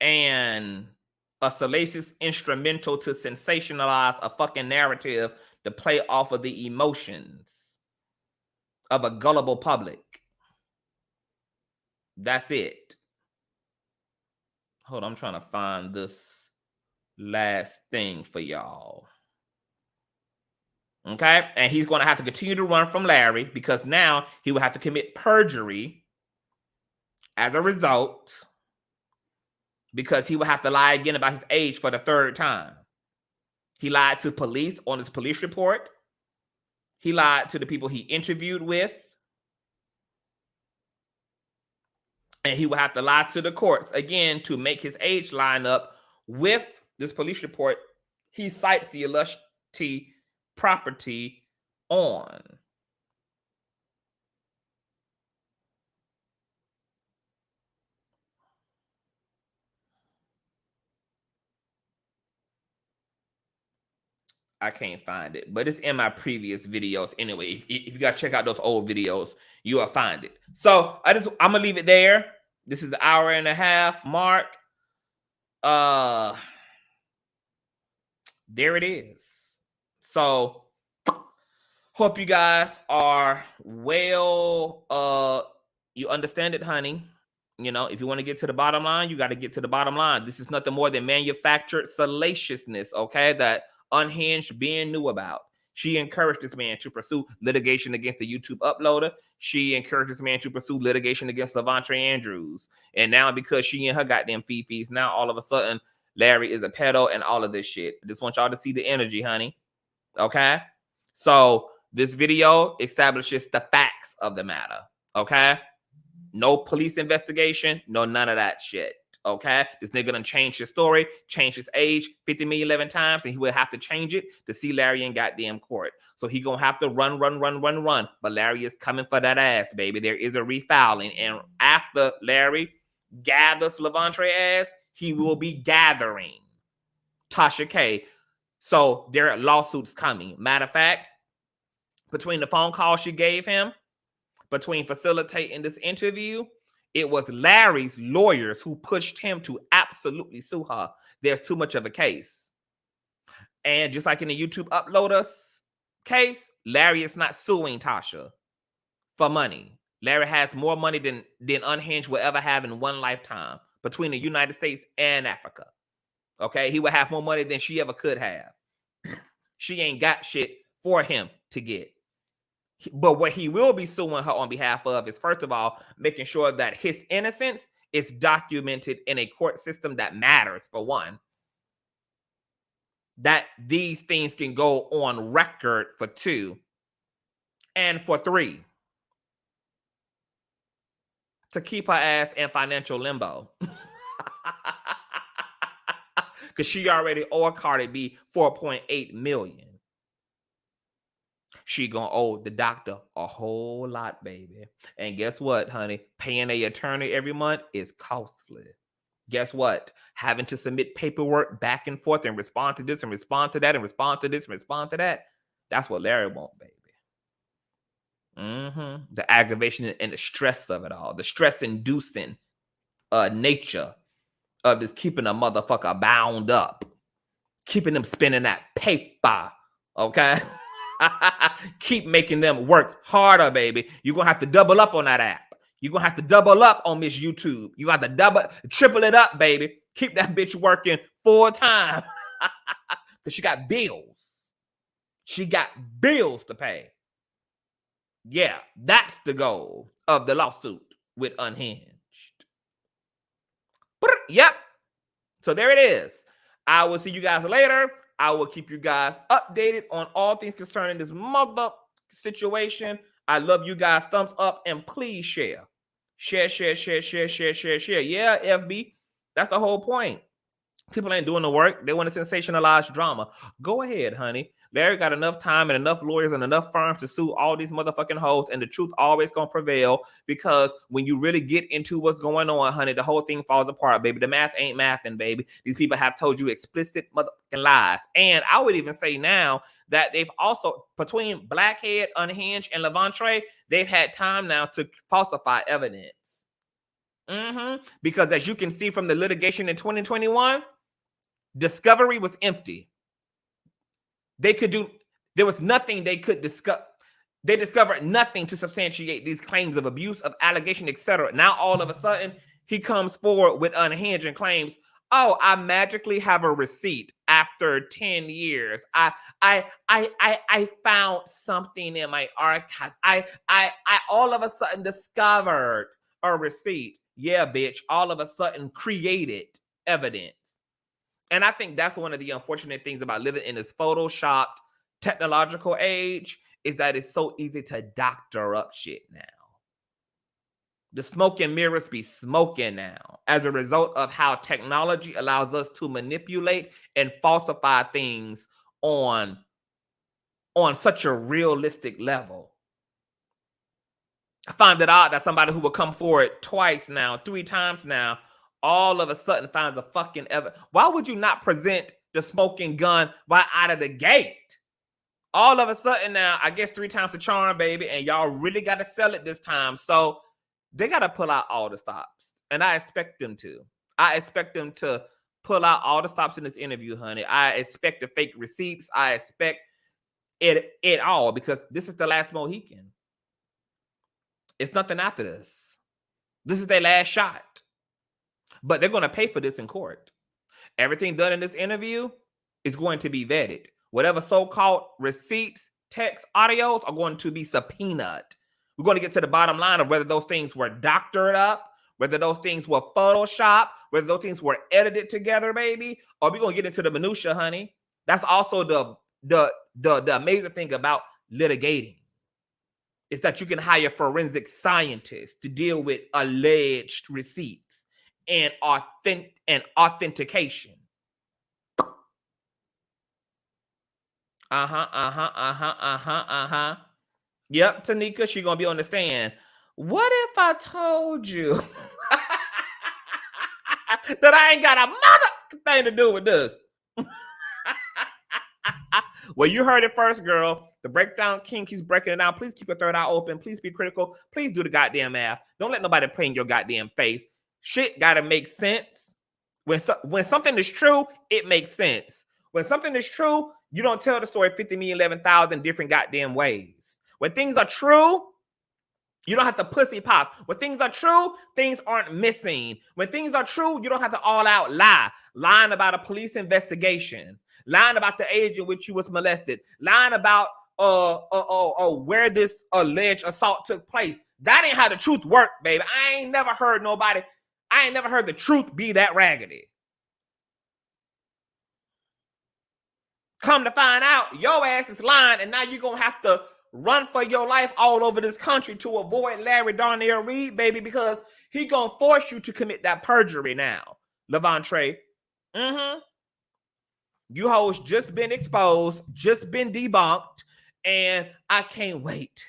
and a salacious instrumental to sensationalize a fucking narrative to play off of the emotions of a gullible public. That's it. Hold on, I'm trying to find this last thing for y'all. Okay? And he's going to have to continue to run from Larry, because now he will have to commit perjury as a result, because he will have to lie again about his age for the 3rd time. He lied to police on his police report. He lied to the people he interviewed with. And he will have to lie to the courts again to make his age line up with this police report he cites the illustrative property on. I can't find it, but it's in my previous videos anyway. If you gotta check out those old videos, you will find it. So I'm gonna leave it there. This is the 1.5 hour mark. There it is. So hope you guys are well. You understand it, honey. You know, if you want to get to the bottom line, you got to get to the bottom line. This is nothing more than manufactured salaciousness, okay, that Unhinged being knew about. She encouraged this man to pursue litigation against the YouTube uploader. She encouraged this man to pursue litigation against Lavontraye Andrews. And now because she and her goddamn fifis, now all of a sudden Larry is a pedo and all of this shit. I just want y'all to see the energy, honey. Okay? So this video establishes the facts of the matter. Okay? No police investigation, no none of that shit. Okay, this nigga done changed his story, changed his age 50 million 11 times, and he will have to change it to see Larry in goddamn court. So he gonna have to run. But Larry is coming for that ass, baby. There is a refiling, and after Larry gathers Lavontraye ass, he will be gathering Tasha K. So there are lawsuits coming. Matter of fact, between the phone call she gave him, between facilitating this interview, it was Larry's lawyers who pushed him to absolutely sue her. There's too much of a case. And just like in the YouTube uploaders case, Larry is not suing Tasha for money. Larry has more money than Unhinged will ever have in one lifetime between the United States and Africa. Okay, he will have more money than she ever could have. She ain't got shit for him to get. But what he will be suing her on behalf of is, first of all, making sure that his innocence is documented in a court system that matters, for one. That these things can go on record, for two. And for three, to keep her ass in financial limbo. Because she already owed Cardi B $4.8 million. She gonna owe the doctor a whole lot, baby. And guess what, honey? Paying an attorney every month is costly. Guess what? Having to submit paperwork back and forth and respond to this and respond to that and respond to this and respond to that. That's what Larry wants, baby. The aggravation and the stress of it all. The stress-inducing nature of this keeping a motherfucker bound up. Keeping them spending that paper, okay? Keep making them work harder, baby. You're going to have to double up on that app. You're going to have to double up on Miss YouTube. You got to triple it up, baby. Keep that bitch working full time. Because she got bills. She got bills to pay. Yeah, that's the goal of the lawsuit with Unhinged. Yep. So there it is. I will see you guys later. I will keep you guys updated on all things concerning this mother situation. I love you guys. Thumbs up and please share. Share. Yeah, FB. That's the whole point. People ain't doing the work. They want to sensationalize drama. Go ahead, honey. Larry got enough time and enough lawyers and enough firms to sue all these motherfucking hoes, and the truth always gonna prevail, because when you really get into what's going on, honey, the whole thing falls apart, baby. The math ain't mathing, baby. These people have told you explicit motherfucking lies. And I would even say now that they've also, between Blackhead, Unhinged, and Lavontraye, they've had time now to falsify evidence. Because as you can see from the litigation in 2021, discovery was empty. There was nothing they could discover. They discovered nothing to substantiate these claims of abuse, of allegation, etc. Now, all of a sudden, he comes forward with Unhinged and claims, oh, I magically have a receipt after 10 years. I found something in my archive. I all of a sudden discovered a receipt. Yeah, bitch, all of a sudden created evidence. And I think that's one of the unfortunate things about living in this photoshopped technological age, is that it's so easy to doctor up shit now. The smoke and mirrors be smoking now as a result of how technology allows us to manipulate and falsify things on such a realistic level. I find it odd that somebody who will come forward twice now, 3 times now, all of a sudden finds a fucking evidence. Why would you not present the smoking gun right out of the gate? all of a sudden now, I guess 3 times the charm, baby, and y'all really got to sell it this time. So they got to pull out all the stops, and I expect them to. I expect them to pull out all the stops in this interview, honey. I expect the fake receipts. I expect it all, because this is the last Mohican. It's nothing after this. This is their last shot. But they're going to pay for this in court. Everything done in this interview is going to be vetted. Whatever so-called receipts, text, audios are going to be subpoenaed. We're going to get to the bottom line of whether those things were doctored up, whether those things were photoshopped, whether those things were edited together, baby, or we're going to get into the minutia, honey. That's also the amazing thing about litigating, is that you can hire forensic scientists to deal with alleged receipts and authentication. Yep, Tanika, she's gonna be on the stand. What if I told you that I ain't got a mother thing to do with this? Well, you heard it first, girl. The breakdown king keeps breaking it down. Please keep your third eye open. Please be critical. Please do the goddamn math. Don't let nobody play in your goddamn face. Shit gotta make sense. When something is true, it makes sense. When something is true, you don't tell the story 50 million, 11,000 different goddamn ways. When things are true, you don't have to pussy pop. When things are true, things aren't missing. When things are true, you don't have to all out lie. Lying about a police investigation. Lying about the age in which you was molested. Lying about where this alleged assault took place. That ain't how the truth worked, baby. I ain't never heard the truth be that raggedy. Come to find out, your ass is lying, and now you're going to have to run for your life all over this country to avoid Larry Reid, baby, because he going to force you to commit that perjury now, Lavontraye. You hoes just been exposed, just been debunked, and I can't wait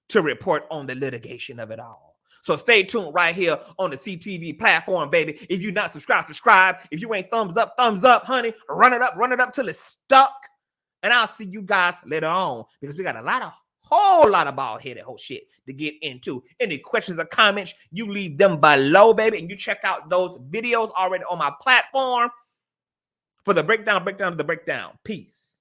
to report on the litigation of it all. So stay tuned right here on the CTV platform, baby. If you're not subscribed, subscribe. If you ain't thumbs up, honey. Run it up till it's stuck. And I'll see you guys later on, because we got a whole lot of bald-headed whole shit to get into. Any questions or comments, you leave them below, baby. And you check out those videos already on my platform for the breakdown of the breakdown. Peace.